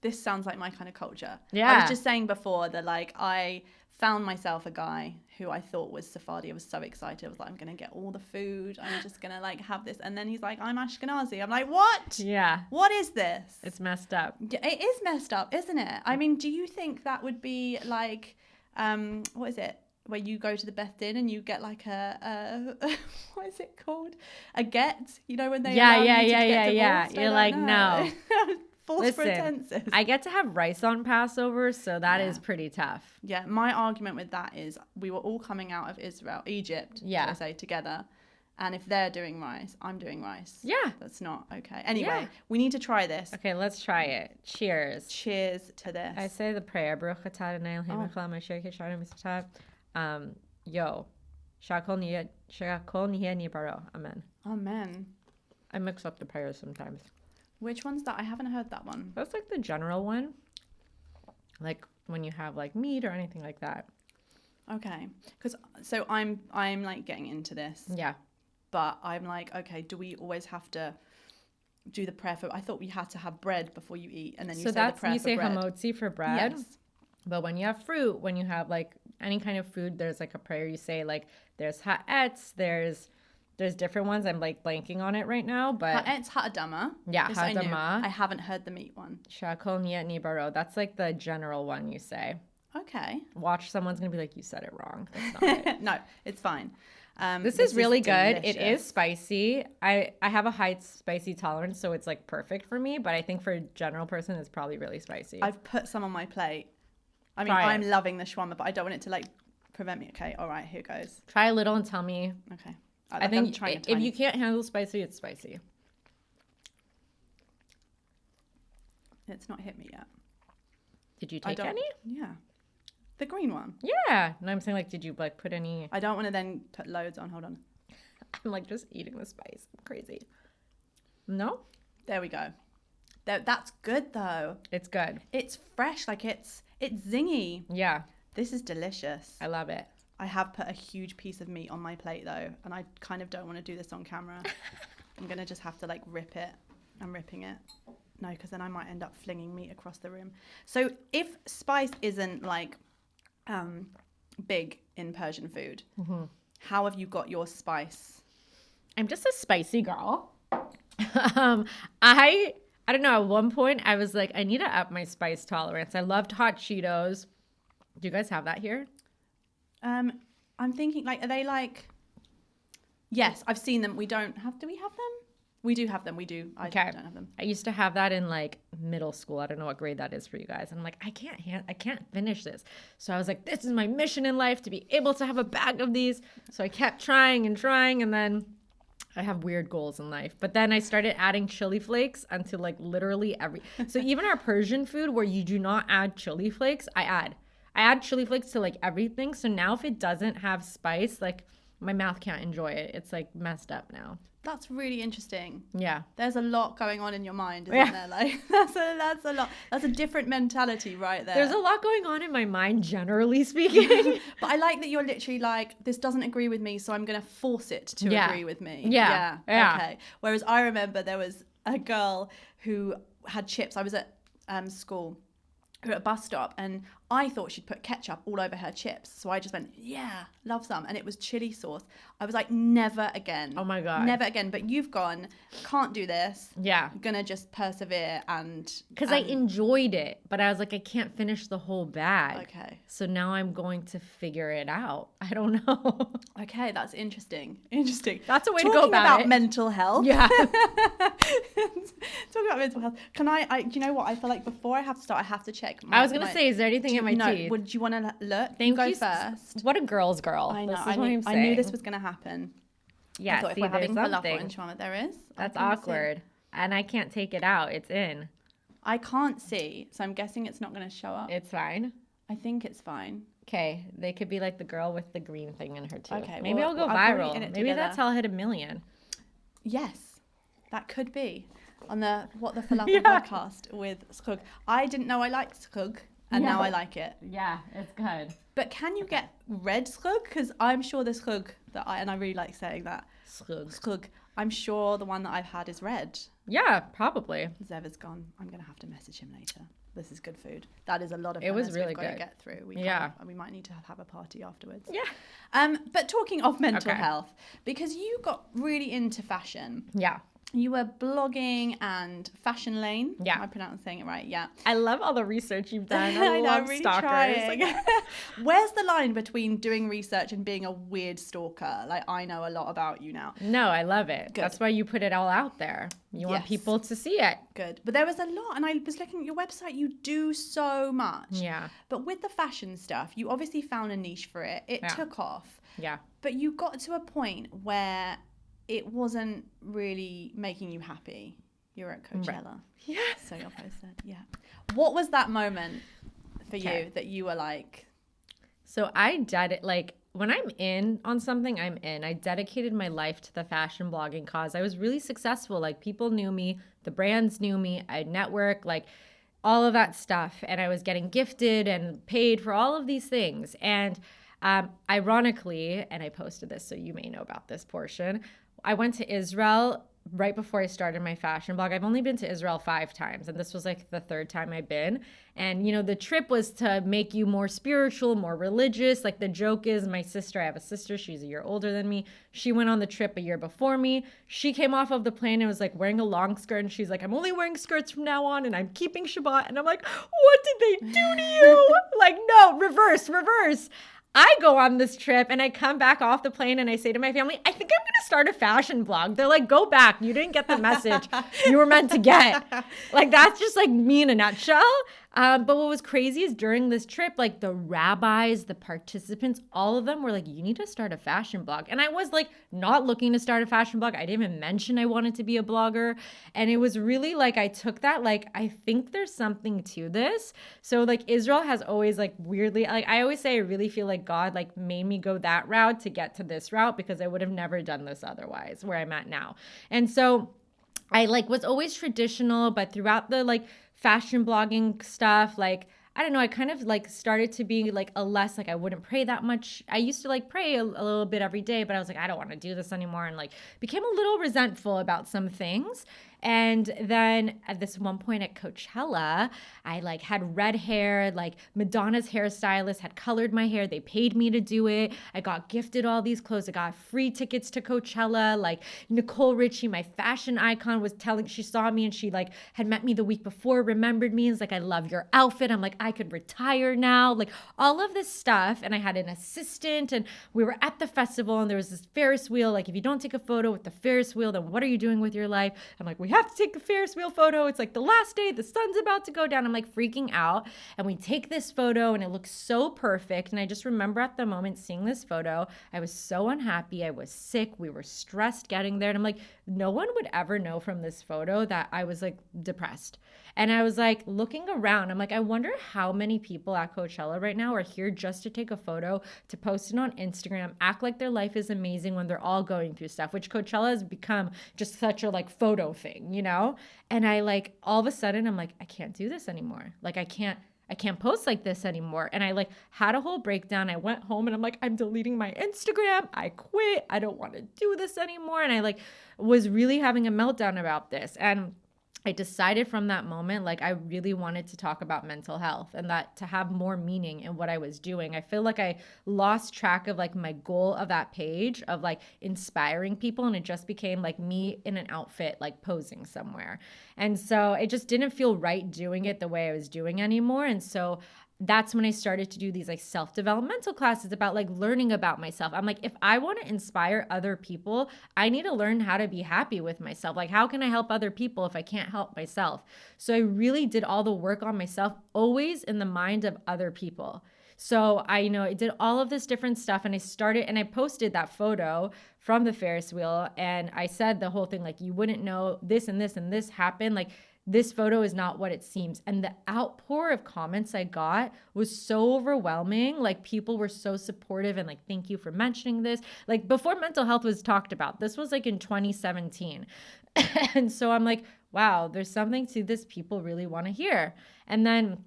This sounds like my kind of culture. Yeah. I was just saying before that like I found myself a guy who I thought was Sephardi. I was so excited. I was like, I'm going to get all the food. I'm just going to like have this. And then he's like, I'm Ashkenazi. I'm like, what? Yeah. What is this? It's messed up. It is messed up, isn't it? I mean, do you think that would be like, what is it? Where you go to the Beth Din and you get like a what is it called? A get? You know when they allow you to get divorced? You're like, no. False pretenses. I get to have rice on Passover, so that is pretty tough. Yeah, my argument with that is we were all coming out of Egypt, should I say, together. And if they're doing rice, I'm doing rice. Yeah. That's not okay. Anyway, we need to try this. Okay, let's try it. Cheers. Cheers to this. I say the prayer. Baruch atah Adonai Eloheinu melech haolam asher kishanu mitzvotav. Shakol niheh nibaro. Amen. Amen. I mix up the prayers sometimes. Which one's that? I haven't heard that one. That's like the general one. Like when you have like meat or anything like that. Okay. So I'm like getting into this. Yeah. But I'm like, okay, do we always have to do the prayer for? I thought we had to have bread before you eat, and then you say the prayer for bread. Hamotzi for bread. Yes. But when you have fruit, when you have like any kind of food, there's like a prayer you say. Like there's ha'etz, there's different ones. I'm like blanking on it right now, but Ha'etz ha'adama. yeah, This ha'adama. I haven't heard the meat one. Shakol niyet nibaro. That's like the general one you say. Okay. Watch, someone's gonna be like, you said it wrong. That's not it. No, it's fine. This is really good. delicious. It is spicy. I have a high spicy tolerance, so it's like perfect for me. But I think for a general person, it's probably really spicy. I've put some on my plate. I mean, Try I'm it. loving the shawarma, but I don't want it to like prevent me. Okay, all right, here goes. Try a little and tell me. Okay. I think if you can't handle spicy, it's spicy. It's not hit me yet. Did you take any? Yeah. The green one. Yeah. No, I'm saying like, did you like put any? I don't want to then put loads on. Hold on. I'm like just eating the spice. I'm crazy. No? There we go. That's good though. It's good. It's fresh, like it's zingy. Yeah. This is delicious. I love it. I have put a huge piece of meat on my plate though, and I kind of don't want to do this on camera. I'm gonna just have to like rip it. I'm ripping it. No, because then I might end up flinging meat across the room. So if spice isn't like big in Persian food, how have you got your spice? I'm just a spicy girl. I don't know. At one point, I was like, I need to up my spice tolerance. I loved hot Cheetos. Do you guys have that here? I'm thinking like, are they like? Yes, I've seen them. We don't have. Do we have them? We do have them. We do. I don't have them. I used to have that in like middle school. I don't know what grade that is for you guys. And I'm like, I can't finish this. So I was like, this is my mission in life, to be able to have a bag of these. So I kept trying, and then I have weird goals in life. But then I started adding chili flakes onto like literally so even our Persian food where you do not add chili flakes, I add chili flakes to like everything. So now if it doesn't have spice, like my mouth can't enjoy it. It's like messed up now. That's really interesting. Yeah. There's a lot going on in your mind, isn't Yeah. there? Like that's a lot. That's a different mentality right there. There's a lot going on in my mind, generally speaking. But I like that you're literally like, this doesn't agree with me, so I'm going to force it to Yeah. agree with me. Yeah. Yeah. Okay. Whereas I remember there was a girl who had chips. I was at school, at a bus stop, and I thought she'd put ketchup all over her chips. So I just went, yeah, love some. And it was chili sauce. I was like, never again. Oh my God. Never again. But you've gone, can't do this. Yeah. I'm going to just persevere and... Because I enjoyed it, but I was like, I can't finish the whole bag. Okay. So now I'm going to figure it out. I don't know. Okay, that's interesting. Interesting. That's a way Talking to go about it. mental health. Yeah. Talking about mental health. Can I, do you know what? I feel like before I have to start, I have to check. I was going to say, is there anything in my teeth? Would you want to look? Thank you you. go first. What a girl's girl. I know. This is what I'm I knew saying. this was going to happen. Yeah, I thought see, if we're having there's falafel something. in shawarma, there is. That's I can't awkward. see. And I can't take it out. It's in. I can't see, so I'm guessing it's not going to show up. It's fine. I think it's fine. Okay, they could be like the girl with the green thing in her tooth. Okay, Maybe well, I'll go I'll put it viral. in it Maybe together. that's how I'll hit 1 million. Yes, that could be on the What the Falafel Yeah. podcast with Skug. I didn't know I liked Skug, and now I like it. Yeah, it's good. But can you get red Skug? Because I'm sure the Skug that I really like saying that. Skug. I'm sure the one that I've had is red. Yeah, probably. Zeva's gone. I'm going to have to message him later. This is good food. That is a lot of It was hummus really we've got to good. get through. We might need to have a party afterwards. Yeah. But talking of mental Okay. health, because you got really into fashion. Yeah. You were blogging and Fashion Lane. Yeah. Am I pronouncing it right? Yeah. I love all the research you've done. I I know, love I'm really stalkers. trying. Where's the line between doing research and being a weird stalker? Like, I know a lot about you now. No, I love it. Good. That's why you put it all out there. You want Yes. people to see it. Good. But there was a lot, and I was looking at your website. You do so much. Yeah. But with the fashion stuff, you obviously found a niche for it. It Yeah. took off. Yeah. But you got to a point where it wasn't really making you happy. You were at Coachella. Yeah. So your post said, yeah. What was that moment for Okay. you that you were like, So I did it like when I'm in on something, I'm in. I dedicated my life to the fashion blogging cause. I was really successful. Like people knew me, the brands knew me, I networked, like all of that stuff. And I was getting gifted and paid for all of these things. And ironically, and I posted this, so you may know about this portion, I went to Israel right before I started my fashion blog. I've only been to Israel 5 times, and this was like the 3rd time I've been. And, you know, the trip was to make you more spiritual, more religious. Like the joke is my sister, I have a sister, she's a year older than me. She went on the trip a year before me. She came off of the plane and was like wearing a long skirt. And she's like, I'm only wearing skirts from now on and I'm keeping Shabbat. And I'm like, what did they do to you? Like, no, reverse. I go on this trip and I come back off the plane and I say to my family, I think I'm going to start a fashion blog. They're like, go back. You didn't get the message you were meant to get. Like, that's just like me in a nutshell. But what was crazy is during this trip, like the rabbis, the participants, all of them were like, you need to start a fashion blog. And I was like, not looking to start a fashion blog. I didn't even mention I wanted to be a blogger. And it was really like, I took that, like, I think there's something to this. So like Israel has always like weirdly, like I always say, I really feel like God like made me go that route to get to this route because I would have never done this otherwise where I'm at now. And so I like was always traditional, but throughout the like fashion blogging stuff, like, I don't know, I kind of like started to be like a less, like I wouldn't pray that much. I used to like pray a little bit every day, but I was like, I don't want to do this anymore. And like became a little resentful about some things. And then at this one point at Coachella, I like had red hair, like Madonna's hairstylist had colored my hair. They paid me to do it. I got gifted all these clothes. I got free tickets to Coachella. Like Nicole Richie, my fashion icon, was telling, she saw me and she like had met me the week before, remembered me. And was like, I love your outfit. I'm like, I could retire now. Like all of this stuff. And I had an assistant and we were at the festival and there was this Ferris wheel. Like if you don't take a photo with the Ferris wheel, then what are you doing with your life? I'm like, we we have to take a Ferris wheel photo. It's like the last day, the sun's about to go down. I'm like freaking out. And we take this photo and it looks so perfect. And I just remember at the moment seeing this photo, I was so unhappy. I was sick. We were stressed getting there. And I'm like, no one would ever know from this photo that I was like depressed. And I was like looking around. I'm like, I wonder how many people at Coachella right now are here just to take a photo, to post it on Instagram, act like their life is amazing when they're all going through stuff, which Coachella has become just such a like photo thing, you know? And I like, all of a sudden I'm like, I can't do this anymore. Like I can't post like this anymore. And I like had a whole breakdown. I went home and I'm like, I'm deleting my Instagram. I quit. I don't want to do this anymore. And I like was really having a meltdown about this. And I decided from that moment, like I really wanted to talk about mental health and that to have more meaning in what I was doing. I feel like I lost track of like my goal of that page of like inspiring people. And it just became like me in an outfit, like posing somewhere. And so it just didn't feel right doing it the way I was doing anymore. And so that's when I started to do these like self-developmental classes about like learning about myself. I'm like, if I want to inspire other people, I need to learn how to be happy with myself. Like, how can I help other people if I can't help myself? So I really did all the work on myself, always in the mind of other people. So I did all of this different stuff and I posted that photo from the Ferris wheel and I said the whole thing, like, you wouldn't know this and this and this happened. Like, this photo is not what it seems. And the outpour of comments I got was so overwhelming. Like, people were so supportive and like, thank you for mentioning this. Like, before mental health was talked about, this was like in 2017. And so I'm like, wow, there's something to this people really want to hear. And then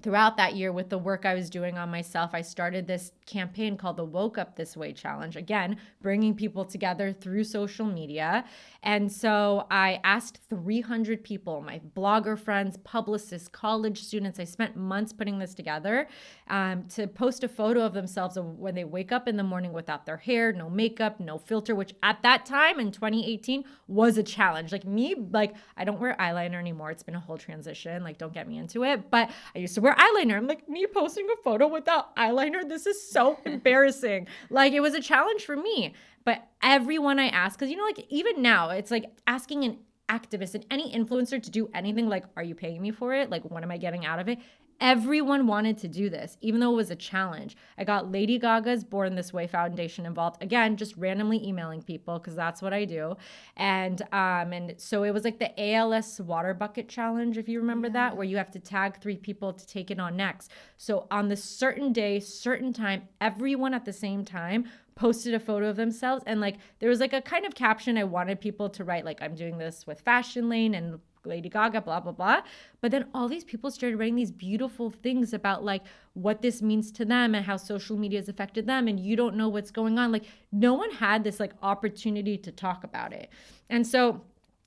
throughout that year with the work I was doing on myself, I started this campaign called the Woke Up This Way Challenge. Again, bringing people together through social media. And so I asked 300 people, my blogger friends, publicists, college students, I spent months putting this together, to post a photo of themselves when they wake up in the morning without their hair, no makeup, no filter, which at that time in 2018 was a challenge. Like me, like I don't wear eyeliner anymore. It's been a whole transition. Like, don't get me into it. But I used to wear eyeliner. I'm like, me posting a photo without eyeliner, this is so embarrassing. Like, it was a challenge for me. But everyone I asked, because like even now, it's like asking an activist and any influencer to do anything, like, are you paying me for it? Like, what am I getting out of it? Everyone wanted to do this, even though it was a challenge. I got Lady Gaga's Born This Way Foundation involved. Again, just randomly emailing people because that's what I do. And so it was like the ALS water bucket challenge, if you remember that, where you have to tag 3 people to take it on next. So on this certain day, certain time, everyone at the same time posted a photo of themselves. And like, there was like a kind of caption I wanted people to write, like, I'm doing this with Fashion Lane and Lady Gaga, blah, blah, blah. But then all these people started writing these beautiful things about like what this means to them and how social media has affected them. And you don't know what's going on. Like, no one had this like opportunity to talk about it. And so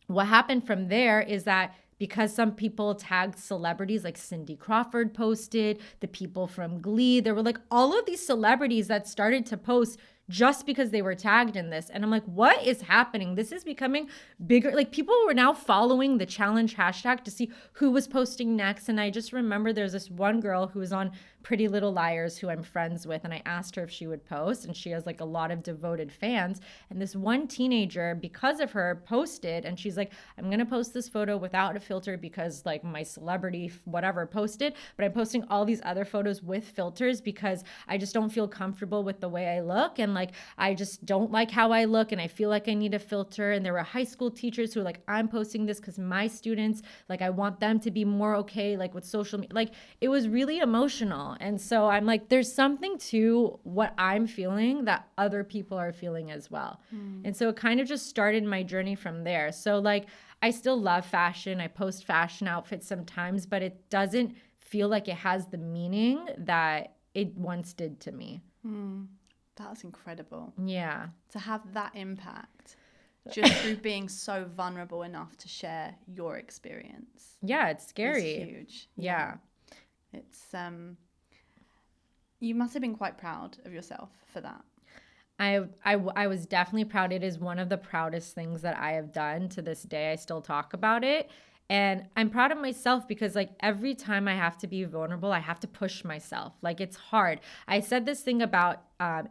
what happened from there is that because some people tagged celebrities, like Cindy Crawford posted, the people from Glee, there were like all of these celebrities that started to post just because they were tagged in this. And I'm like, what is happening? This is becoming bigger. Like, people were now following the challenge hashtag to see who was posting next. And I just remember there's this one girl who was on Pretty Little Liars who I'm friends with. And I asked her if she would post, and she has like a lot of devoted fans. And this one teenager, because of her, posted, and she's like, I'm going to post this photo without a filter because like my celebrity, whatever, posted, but I'm posting all these other photos with filters because I just don't feel comfortable with the way I look. And like, I just don't like how I look and I feel like I need a filter. And there were high school teachers who were like, I'm posting this because my students, like, I want them to be more okay, like with social media. Like, it was really emotional. And so I'm like, there's something to what I'm feeling that other people are feeling as well. And so it kind of just started my journey from there. So like, I still love fashion. I post fashion outfits sometimes, but it doesn't feel like it has the meaning that it once did to me. That's incredible. Yeah. To have that impact just through being so vulnerable enough to share your experience. Yeah, it's scary. It's huge. Yeah. It's you must have been quite proud of yourself for that. I was definitely proud. It is one of the proudest things that I have done to this day. I still talk about it. And I'm proud of myself because like every time I have to be vulnerable, I have to push myself. Like, it's hard. I said this thing about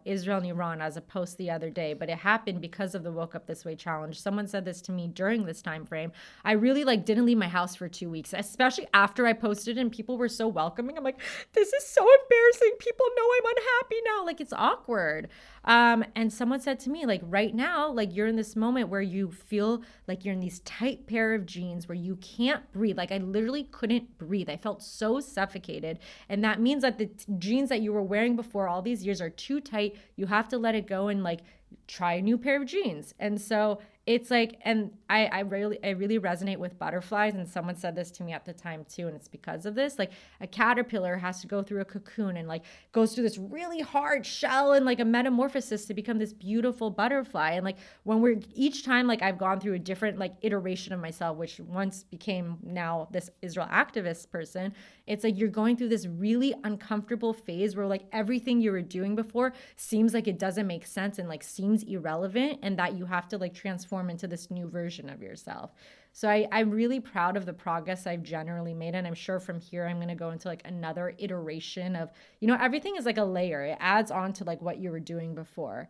Israel and Iran as a post the other day, but it happened because of the Woke Up This Way challenge. Someone said this to me during this time frame. I really like didn't leave my house for 2 weeks, especially after I posted and people were so welcoming. I'm like, this is so embarrassing. People know I'm unhappy now. Like, it's awkward. And someone said to me, like, right now, like, you're in this moment where you feel like you're in these tight pair of jeans where you can't breathe. Like, I literally couldn't breathe. I felt so suffocated. And that means that the jeans that you were wearing before all these years are too tight. You have to let it go and like try a new pair of jeans. And so it's like, and I really resonate with butterflies. And someone said this to me at the time too. And it's because of this, like a caterpillar has to go through a cocoon and like goes through this really hard shell and like a metamorphosis to become this beautiful butterfly. And like when each time, like I've gone through a different like iteration of myself, which once became now this Israel activist person, it's like you're going through this really uncomfortable phase where like everything you were doing before seems like it doesn't make sense and like seems irrelevant, and that you have to like transform into this new version of yourself. So I'm really proud of the progress I've generally made. And I'm sure from here, I'm going to go into like another iteration of, everything is like a layer. It adds on to like what you were doing before.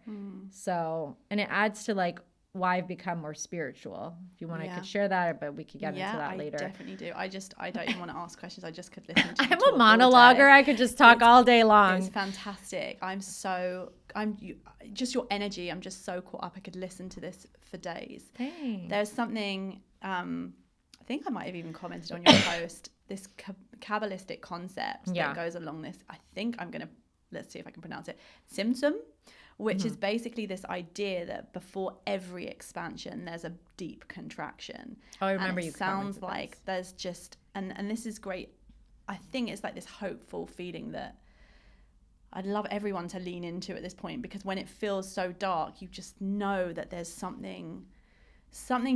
So, and it adds to like why I've become more spiritual. If you want, I could share that, but we could get into that later. Yeah, I definitely do. I don't even want to ask questions. I just could listen to you I'm a monologuer. I could just talk all day long. It's fantastic. Just your energy. I'm just so caught up. I could listen to this for days. Thanks. There's something, I think I might have even commented on your post, this Kabbalistic concept that goes along this. Let's see if I can pronounce it. Tzimtzum, which is basically this idea that before every expansion, there's a deep contraction. Oh, I remember you. It sounds like there's just, and this is great. I think it's like this hopeful feeling that I'd love everyone to lean into at this point, because when it feels so dark, you just know that there's something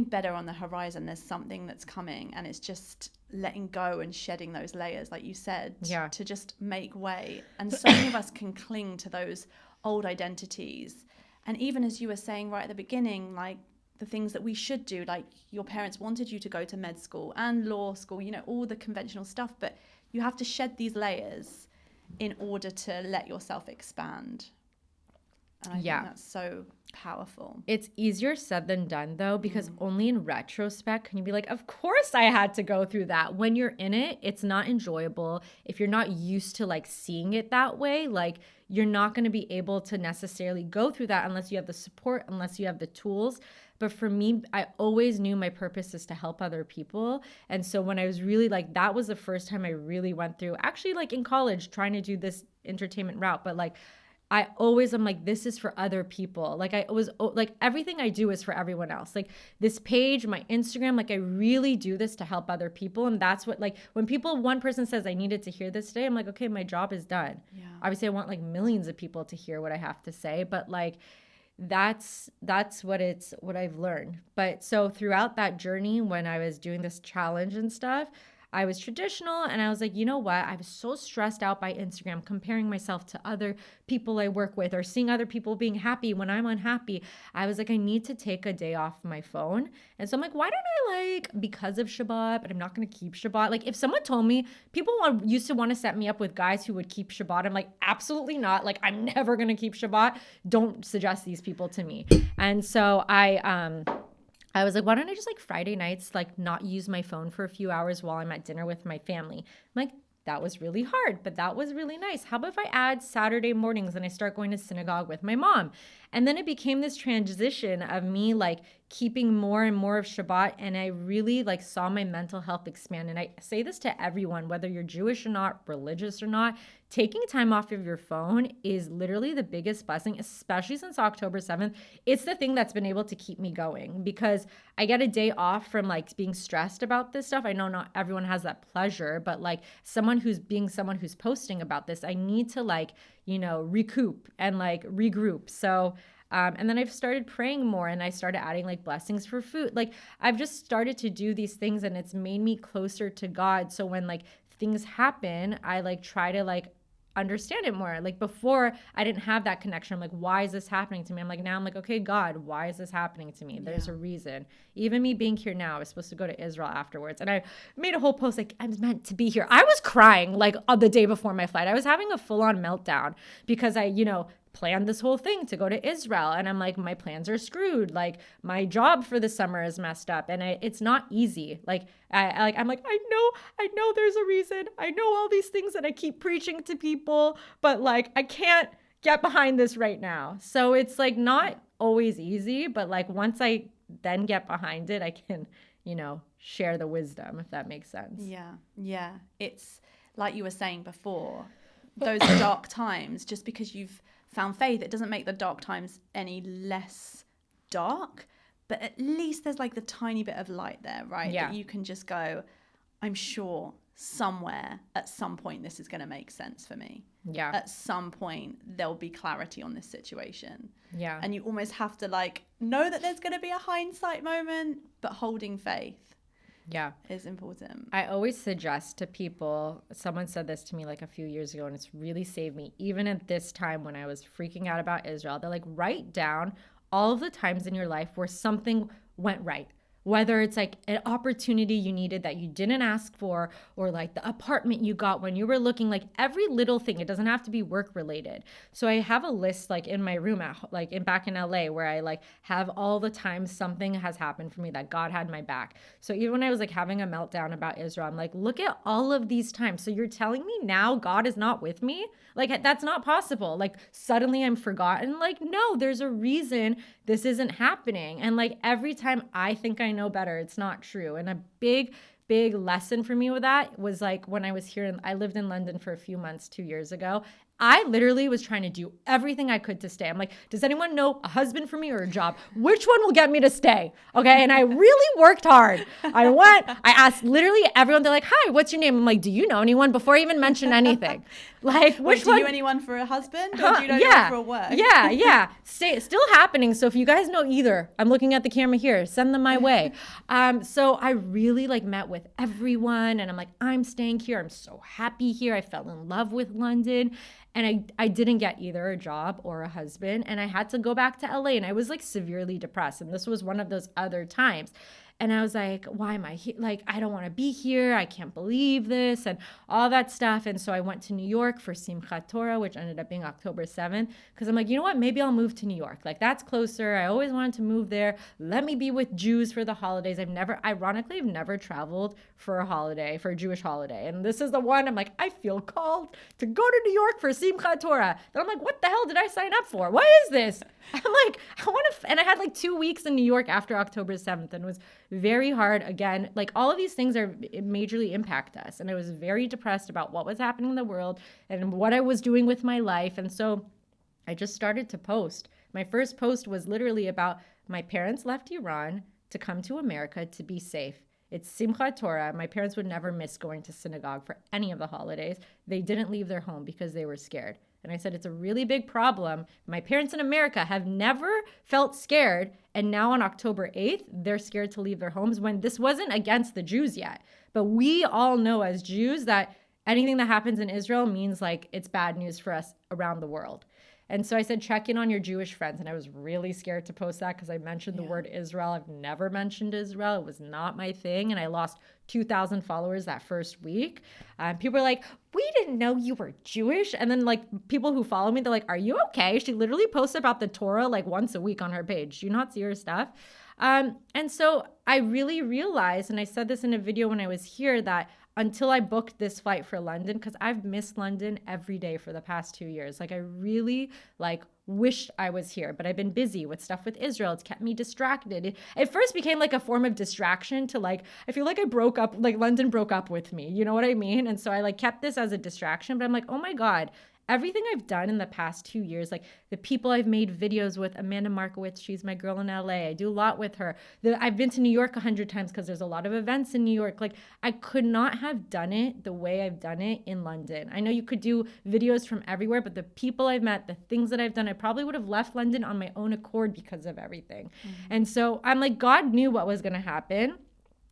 better on the horizon. There's something that's coming, and it's just letting go and shedding those layers, like you said, to just make way. And so many of us can cling to those old identities. And even as you were saying right at the beginning, like the things that we should do, like your parents wanted you to go to med school and law school, all the conventional stuff, but you have to shed these layers in order to let yourself expand. And I think that's so powerful. It's easier said than done, though, because only in retrospect can you be like, of course I had to go through that. When you're in it, it's not enjoyable. If you're not used to like seeing it that way, like you're not going to be able to necessarily go through that unless you have the support, unless you have the tools. But for me, I always knew my purpose is to help other people. And so when I was really like, that was the first time I really went through, actually like in college, trying to do this entertainment route. But like, I always am like, this is for other people. Like I was like, everything I do is for everyone else. Like this page, my Instagram, like I really do this to help other people. And that's what, like when one person says I needed to hear this today, I'm like, okay, my job is done. Yeah. Obviously I want like millions of people to hear what I have to say, but like, that's what I've learned. But so throughout that journey, when I was doing this challenge and stuff, I was traditional, and I was like, you know what? I was so stressed out by Instagram, comparing myself to other people I work with or seeing other people being happy when I'm unhappy. I was like, I need to take a day off my phone. And so I'm like, why don't I because of Shabbat, but I'm not going to keep Shabbat. Like if someone told me, people used to want to set me up with guys who would keep Shabbat. I'm like, absolutely not. Like I'm never going to keep Shabbat. Don't suggest these people to me. And so I was like, why don't I just like Friday nights, like not use my phone for a few hours while I'm at dinner with my family? I'm like, that was really hard, but that was really nice. How about if I add Saturday mornings and I start going to synagogue with my mom? And then it became this transition of me like keeping more and more of Shabbat. And I really like saw my mental health expand. And I say this to everyone, whether you're Jewish or not, religious or not, taking time off of your phone is literally the biggest blessing, especially since October 7th. It's the thing that's been able to keep me going because I get a day off from like being stressed about this stuff. I know not everyone has that pleasure, but like someone who's posting about this, I need to like, recoup and like regroup. So, and then I've started praying more and I started adding like blessings for food. Like I've just started to do these things and it's made me closer to God. So when like things happen, I like try to like understand it more. Like before I didn't have that connection. I'm like, why is this happening to me? Now I'm like, okay, God, why is this happening to me? There's a reason. Even me being here now, I was supposed to go to Israel afterwards. And I made a whole post like, I'm meant to be here. I was crying like on the day before my flight. I was having a full on meltdown because I, planned this whole thing to go to Israel. And I'm like, my plans are screwed. Like my job for the summer is messed up. And it's not easy. Like, I'm like, I know there's a reason. I know all these things that I keep preaching to people, but like, I can't get behind this right now. So it's like not always easy, but like once I then get behind it, I can, share the wisdom, if that makes sense. Yeah. It's like you were saying before, those dark times, just because you've found faith, it doesn't make the dark times any less dark, but at least there's like the tiny bit of light there, right? Yeah. That you can just go, I'm sure somewhere at some point this is going to make sense for me. Yeah. At some point there'll be clarity on this situation. Yeah. And you almost have to like know that there's going to be a hindsight moment, but holding faith is important. I always suggest to people, someone said this to me like a few years ago, and it's really saved me. Even at this time when I was freaking out about Israel, they're like, write down all of the times in your life where something went right. Whether it's like an opportunity you needed that you didn't ask for, or like the apartment you got when you were looking, like every little thing. It doesn't have to be work related. So I have a list like in my room back in LA where I like have all the times something has happened for me that God had my back. So even when I was like having a meltdown about Israel, I'm like, look at all of these times. So you're telling me now God is not with me? Like that's not possible. Like suddenly I'm forgotten. Like, no, there's a reason this isn't happening. And like every time I think I know better, it's not true. And a big lesson for me with that was like when I was here, I lived in London for a few months 2 years ago. I literally was trying to do everything I could to stay. I'm like, does anyone know a husband for me or a job? Which one will get me to stay? Okay. And I really worked hard. I asked literally everyone. They're like, hi, what's your name? I'm like, do you know anyone? Before I even mentioned anything. Like, which one? Do you know anyone for a husband, or do you know anyone for a work? Yeah. Still happening. So if you guys know either, I'm looking at the camera here, send them my way. So I really like met with everyone, and I'm like, I'm staying here. I'm so happy here. I fell in love with London. And I didn't get either a job or a husband. And I had to go back to LA, and I was like severely depressed. And this was one of those other times. And I was like, why am I here? Like, I don't want to be here. I can't believe this and all that stuff. And so I went to New York for Simchat Torah, which ended up being October 7th. Because I'm like, you know what? Maybe I'll move to New York. Like, that's closer. I always wanted to move there. Let me be with Jews for the holidays. I've never traveled for a holiday, for a Jewish holiday. And this is the one I'm like, I feel called to go to New York for Simchat Torah. Then I'm like, what the hell did I sign up for? What is this? I'm like, and I had like 2 weeks in New York after October 7th, and it was very hard. Again, like all of these things majorly impact us. And I was very depressed about what was happening in the world and what I was doing with my life. And so I just started to post. My first post was literally about my parents left Iran to come to America to be safe. It's Simchat Torah. My parents would never miss going to synagogue for any of the holidays. They didn't leave their home because they were scared. And I said, it's a really big problem. My parents in America have never felt scared. And now on October 8th, they're scared to leave their homes when this wasn't against the Jews yet. But we all know as Jews that anything that happens in Israel means like it's bad news for us around the world. And so I said, check in on your Jewish friends. And I was really scared to post that because I mentioned the word Israel. I've never mentioned Israel. It was not my thing. And I lost 2,000 followers that first week. People were like, we didn't know you were Jewish. And then like people who follow me, they're like, are you okay? She literally posts about the Torah like once a week on her page. Do you not see her stuff? And so I really realized, and I said this in a video when I was here, that until I booked this flight for London, because I've missed London every day for the past 2 years. Like I really wished I was here, but I've been busy with stuff with Israel. It's kept me distracted. It first became like a form of distraction to I feel like I broke up, like London broke up with me. You know what I mean? And so I kept this as a distraction, but I'm like, oh my God, everything I've done in the past 2 years, like the people I've made videos with, Amanda Markowitz, she's my girl in LA. I do a lot with her. I've been to New York 100 times because there's a lot of events in New York. Like I could not have done it the way I've done it in London. I know you could do videos from everywhere, but the people I've met, the things that I've done, I probably would have left London on my own accord because of everything. Mm-hmm. And so I'm like, God knew what was going to happen.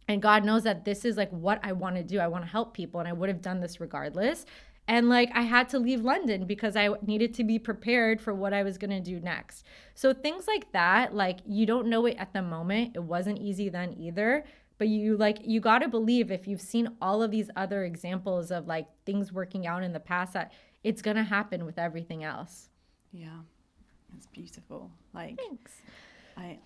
And God knows that this is what I want to do. I want to help people, and I would have done this regardless. And I had to leave London because I needed to be prepared for what I was going to do next. So things like that, you don't know it at the moment. It wasn't easy then either. But you got to believe, if you've seen all of these other examples of things working out in the past, that it's going to happen with everything else. Yeah, it's beautiful. Like, Thanks. I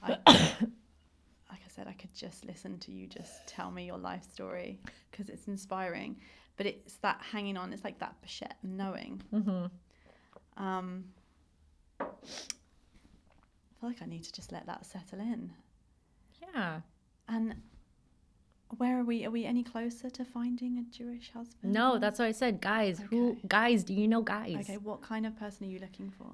like I said, I could just listen to you just tell me your life story because it's inspiring. But it's that hanging on. It's like that Bichet knowing. Mm-hmm. I feel like I need to just let that settle in. Yeah. And where are we? Are we any closer to finding a Jewish husband? No, that's what I said. Guys, Okay. do you know guys? Okay, what kind of person are you looking for?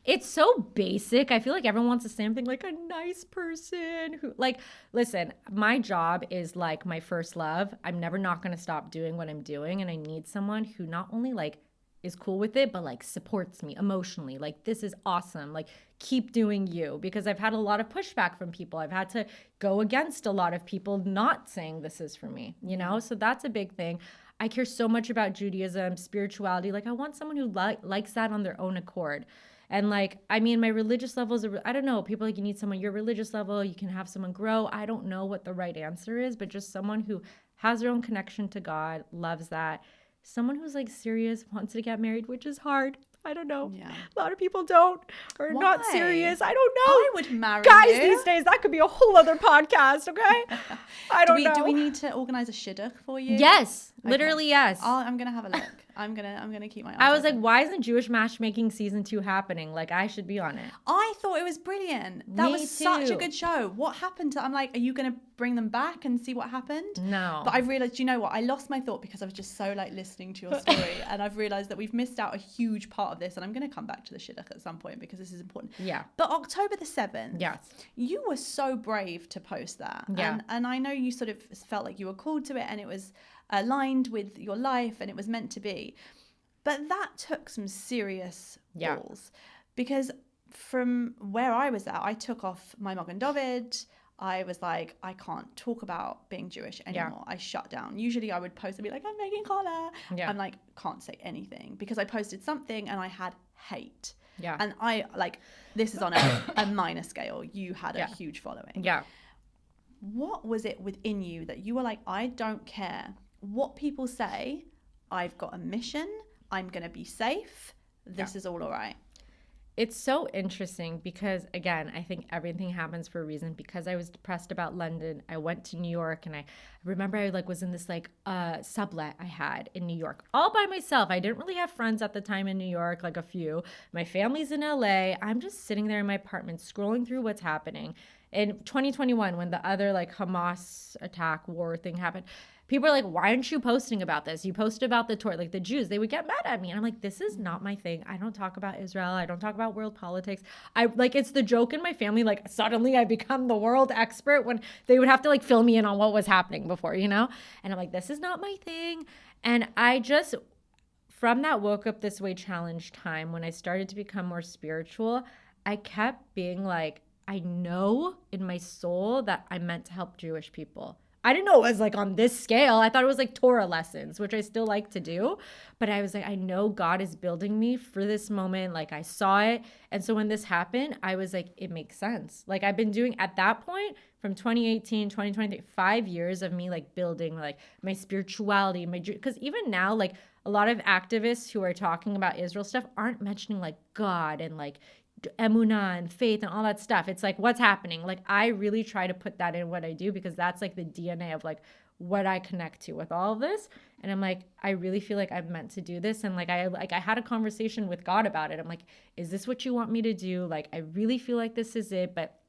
It's so basic. I feel like everyone wants the same thing, like a nice person who, like, listen, my job is like my first love. I'm never not going to stop doing what I'm doing. And I need someone who not only like is cool with it, but like supports me emotionally. Like, this is awesome. Like, keep doing you, because I've had a lot of pushback from people. I've had to go against a lot of people not saying this is for me, you know? So that's a big thing. I care so much about Judaism, spirituality. Like, I want someone who likes that on their own accord. And like, I mean, my religious levels are, I don't know, people like, you need someone, your religious level, you can have someone grow. I don't know what the right answer is, but just someone who has their own connection to God, loves that. Someone who's like serious, wants to get married, which is hard. I don't know. Yeah. A lot of people don't, or Why? not serious. I don't know. I would marry Guys you. these days, that could be a whole other podcast, okay? I don't know. Do we need to organize a shidduch for you? Yes, Okay. literally yes. I'm gonna have a look. I'm gonna keep my eyes I was like, open. why isn't Jewish matchmaking season 2 happening? Like, I should be on it. I thought it was brilliant. That Me was such a too. good show. What happened to? I'm like, are you gonna bring them back and see what happened? No. But I realized, you know what? I lost my thought because I was just so like listening to your story, and I've realized that we've missed out a huge part of this. And I'm gonna come back to the shidduch at some point because this is important. Yeah. But October the 7th. Yes. You were so brave to post that. Yeah. And I know you sort of felt like you were called to it and it was aligned with your life and it was meant to be. But that took some serious Yeah. balls, because from where I was at, I took off my Magen David. I was like, I can't talk about being Jewish anymore. I shut down. Usually I would post and be like, I'm making challah. Yeah. I'm like, can't say anything because I posted something and I had hate. Yeah. And I like, this is on a minor scale. You had a huge following. Yeah. What was it within you that you were like, I don't care what people say. I've got a mission. I'm going to be safe. This is all right. It's so interesting because, again, I think everything happens for a reason. Because I was depressed about London, I went to New York, and I remember I like was in this like sublet I had in New York all by myself. I didn't really have friends at the time in New York, like a few. My family's in LA. I'm just sitting there in my apartment scrolling through what's happening. In 2021, when the other like Hamas attack war thing happened, people are like, why aren't you posting about this? You posted about the Torah, like the Jews, they would get mad at me. And I'm like, this is not my thing. I don't talk about Israel. I don't talk about world politics. I like, it's the joke in my family. Like suddenly I become the world expert when they would have to like fill me in on what was happening before, you know? And I'm like, this is not my thing. And I just, from that Woke Up This Way challenge time, when I started to become more spiritual, I kept being like, I know in my soul that I'm meant to help Jewish people. I didn't know it was like on this scale. I thought it was like Torah lessons, which I still like to do. But I was like, I know God is building me for this moment. Like I saw it. And so when this happened, I was like, it makes sense. Like I've been doing at that point from 2018, 2023, 5 years of me like building like my spirituality, because even now, like a lot of activists who are talking about Israel stuff aren't mentioning like God and like emunah and faith and all that stuff. It's like, what's happening? Like I really try to put that in what I do, because that's like the DNA of like what I connect to with all of this. And I'm like, I really feel like I'm meant to do this. And I had a conversation with God about it. I'm like, is this what you want me to do? Like, I really feel like this is it. But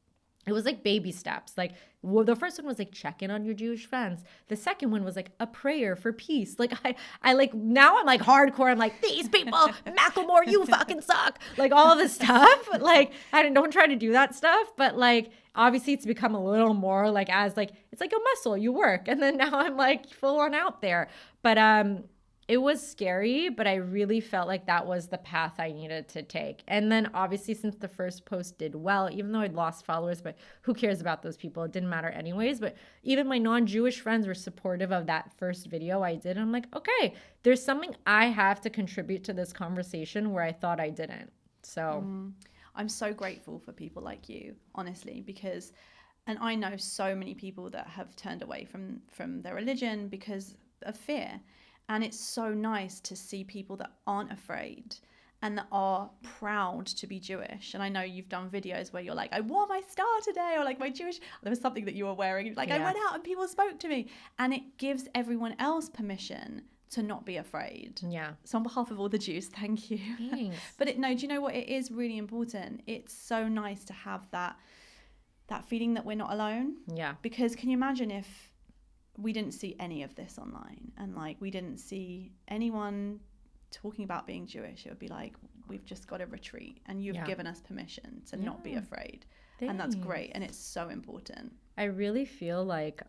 it was like baby steps. Like the first one was like check in on your Jewish friends. The second one was like a prayer for peace. Like I like, now I'm like hardcore. I'm like, these people, Macklemore, you fucking suck. Like all of this stuff. Like I don't try to do that stuff, but like obviously it's become a little more like as like, it's like a muscle, you work. And then now I'm like full on out there. But it was scary, but I really felt like that was the path I needed to take. And then obviously since the first post did well, even though I'd lost followers, but who cares about those people? It didn't matter anyways. But even my non-Jewish friends were supportive of that first video I did. And I'm like, okay, there's something I have to contribute to this conversation where I thought I didn't. So I'm so grateful for people like you, honestly, because, and I know so many people that have turned away from their religion because of fear. And it's so nice to see people that aren't afraid and that are proud to be Jewish. And I know you've done videos where you're like, I wore my star today, or like my Jewish, there was something that you were wearing, like I went out and people spoke to me, and it gives everyone else permission to not be afraid. Yeah. So on behalf of all the Jews, thank you. Thanks. But do you know what? It is really important. It's so nice to have that feeling that we're not alone. Yeah. Because can you imagine if we didn't see any of this online, and like we didn't see anyone talking about being Jewish? It would be like, we've just got to retreat, and you've given us permission to not be afraid. Thanks. And that's great, and it's so important. I really feel like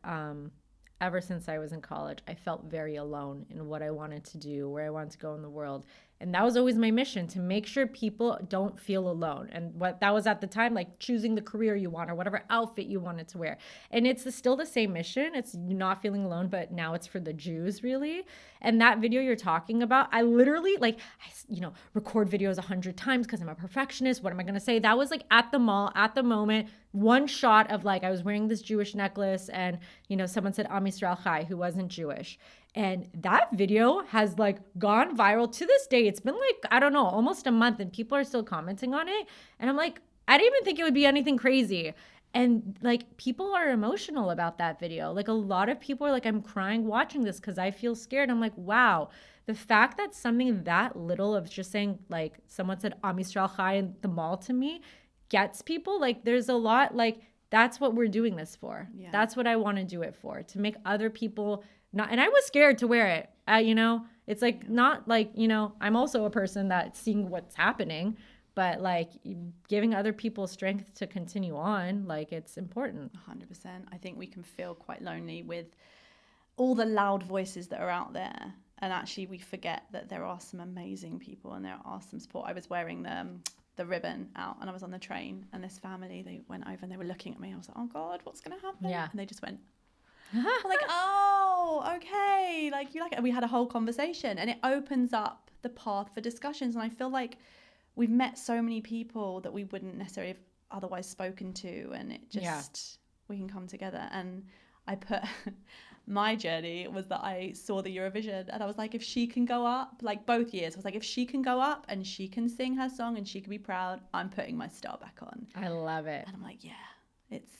ever since I was in college, I felt very alone in what I wanted to do, where I wanted to go in the world. And that was always my mission, to make sure people don't feel alone. And what that was at the time, like choosing the career you want or whatever outfit you wanted to wear. And it's still the same mission. It's not feeling alone, but now it's for the Jews, really. And that video you're talking about, I literally record videos 100 times because I'm a perfectionist. What am I going to say? That was like at the mall, at the moment, one shot of like, I was wearing this Jewish necklace and, someone said Am Yisrael Chai, who wasn't Jewish. And that video has like gone viral to this day. It's been like, I don't know, almost a month, and people are still commenting on it. And I'm like, I didn't even think it would be anything crazy. And like, people are emotional about that video. Like, a lot of people are like, I'm crying watching this because I feel scared. I'm like, wow, the fact that something that little of just saying, like, someone said Am Yisrael Chai in the mall to me gets people. Like, there's a lot, like, that's what we're doing this for. Yeah. That's what I want to do it for, to make other people not. And I was scared to wear it. It's like, not like, I'm also a person that's seeing what's happening, but like giving other people strength to continue on, like, it's important. 100%. I think we can feel quite lonely with all the loud voices that are out there. And actually we forget that there are some amazing people and there are some support. I was wearing the ribbon out, and I was on the train, and this family, they went over and they were looking at me. I was like, oh God, what's going to happen? Yeah. And they just went, I'm like, oh, okay. Like, you like it. And we had a whole conversation, and it opens up the path for discussions. And I feel like we've met so many people that we wouldn't necessarily have otherwise spoken to. And it just, we can come together. And I put, my journey was that I saw the Eurovision, and I was like, if she can go up, like both years, I was like, if she can go up and she can sing her song and she can be proud, I'm putting my star back on. I love it. And I'm like, yeah, it's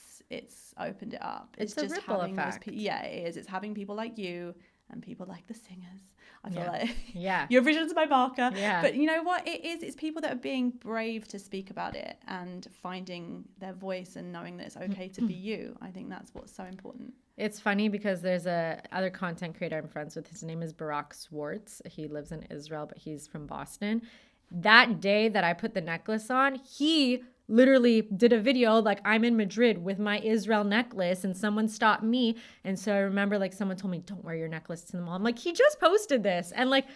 opened it up. It's just a ripple having effect. it is. It's having people like you and people like the singers. I feel like Eurovision's my marker. Yeah. But you know what it is? It's people that are being brave to speak about it and finding their voice and knowing that it's okay to be you. I think that's what's so important. It's funny because there's a other content creator I'm friends with. His name is Barak Swartz. He lives in Israel, but he's from Boston. That day that I put the necklace on, he literally did a video like, I'm in Madrid with my Israel necklace, and someone stopped me. And so I remember like someone told me, don't wear your necklace to the mall. I'm like, he just posted this. And like,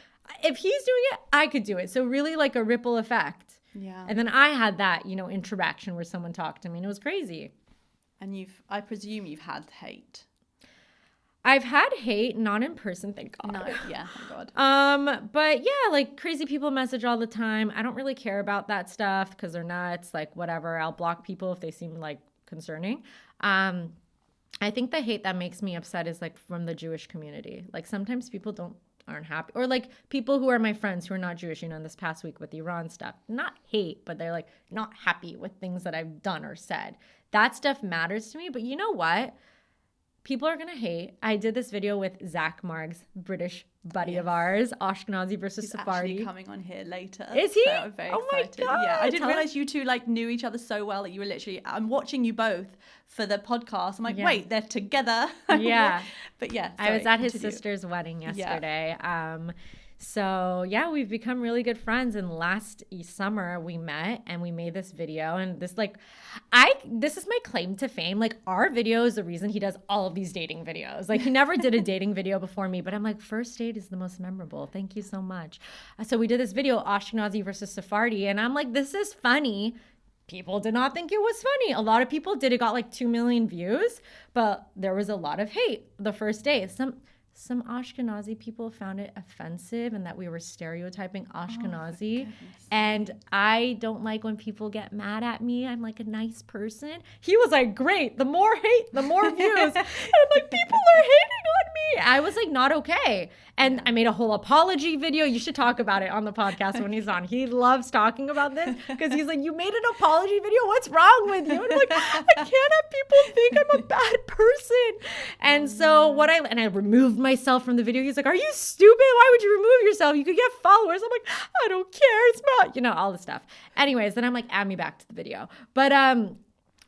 if he's doing it, I could do it. So really like a ripple effect. Yeah. And then I had that, interaction where someone talked to me, and it was crazy. And I presume you've had hate. I've had hate, not in person, thank God. No, yeah, thank God. But yeah, like crazy people message all the time. I don't really care about that stuff because they're nuts, like whatever. I'll block people if they seem like concerning. I think the hate that makes me upset is like from the Jewish community. Like sometimes people aren't happy, or like people who are my friends who are not Jewish, in this past week with the Iran stuff, not hate, but they're like not happy with things that I've done or said. That stuff matters to me. But you know what? People are going to hate. I did this video with Zach Margs, British buddy of ours, Ashkenazi versus Sephardi. He's actually coming on here later. Is he? So I'm very excited. My God. Yeah, I didn't realize you two like knew each other so well that you were literally, I'm watching you both for the podcast. I'm like, wait, they're together. Yeah. But yeah. I was at his sister's wedding yesterday. Yeah. So yeah, we've become really good friends. And last summer we met and we made this video, and this is my claim to fame. Like, our video is the reason he does all of these dating videos. Like, he never did a dating video before me, but I'm like, first date is the most memorable. Thank you so much. So we did this video, Ashkenazi versus Sephardi, and I'm like, this is funny. People did not think it was funny. A lot of people did. It got like 2 million views, but there was a lot of hate the first day. Some Ashkenazi people found it offensive and that we were stereotyping Ashkenazi. And I don't like when people get mad at me. I'm like a nice person. He was like, great, the more hate, the more views. And I'm like, people are hating on me. I was like not okay. And I made a whole apology video. You should talk about it on the podcast when he's on. He loves talking about this because he's like, you made an apology video? What's wrong with you? And I'm like, I can't have people think I'm a bad person. And so I removed myself from the video. He's like, are you stupid? Why would you remove yourself? You could get followers. I'm like, I don't care. It's not, all this stuff. Anyways, then I'm like, add me back to the video. But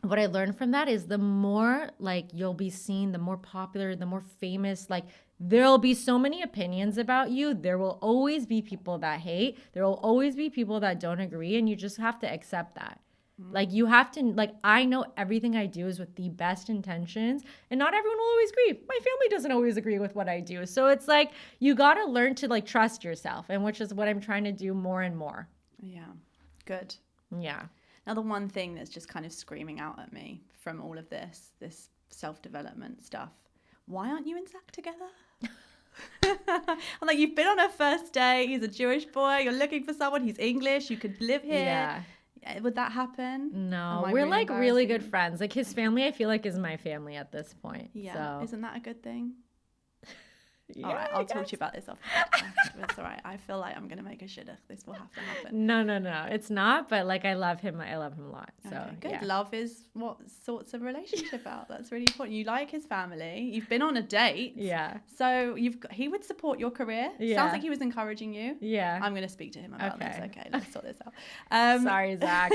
what I learned from that is the more like you'll be seen, the more popular, the more famous, like there'll be so many opinions about you. There will always be people that hate. There will always be people that don't agree. And you just have to accept that. Like you have to, like, I know everything I do is with the best intentions and not everyone will always agree. My family doesn't always agree with what I do. So it's like, you got to learn to like trust yourself, and which is what I'm trying to do more and more. Yeah. Good. Yeah. Now the one thing that's just kind of screaming out at me from all of this self-development stuff, why aren't you and Zach together? I'm like, you've been on a first date. He's a Jewish boy. You're looking for someone. He's English. You could live here. Yeah. Would that happen? No, we're like really good friends. Like his family, I feel like is my family at this point. Yeah. So. Isn't that a good thing? Yeah, all right, I'll talk to you about this off. It's all right. I feel like I'm gonna make a shidduch. This will have to happen. No, it's not. But like, I love him. I love him a lot. So okay, good. Yeah. Love is what sorts a relationship out. That's really important. You like his family. You've been on a date. Yeah. So he would support your career. Yeah. Sounds like he was encouraging you. Yeah. I'm gonna speak to him about this. Okay, let's sort this out. Sorry, Zach.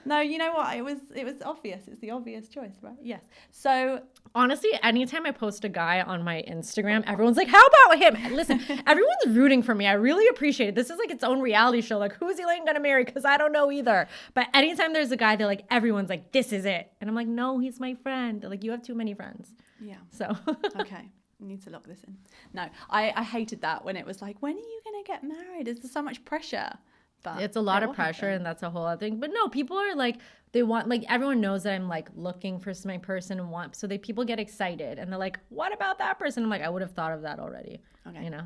No, you know what? It was obvious. It's the obvious choice, right? Yes. So honestly, anytime I post a guy on my Instagram, everyone's like, how about him? Listen, everyone's rooting for me. I really appreciate it. This is like its own reality show. Like, who's Elaine gonna marry? Because I don't know either. But anytime there's a guy, they're like, everyone's like, this is it. And I'm like, no, he's my friend. They're like, you have too many friends. Yeah. So. Okay. I need to lock this in. No, I hated that when it was like, when are you going to get married? Is there so much pressure? But it's a lot of pressure, and that's a whole other thing. But no, people are like, they want, like, everyone knows that I'm like looking for my person and want, so people get excited and they're like, what about that person? I'm like, I would have thought of that already. Okay. You know?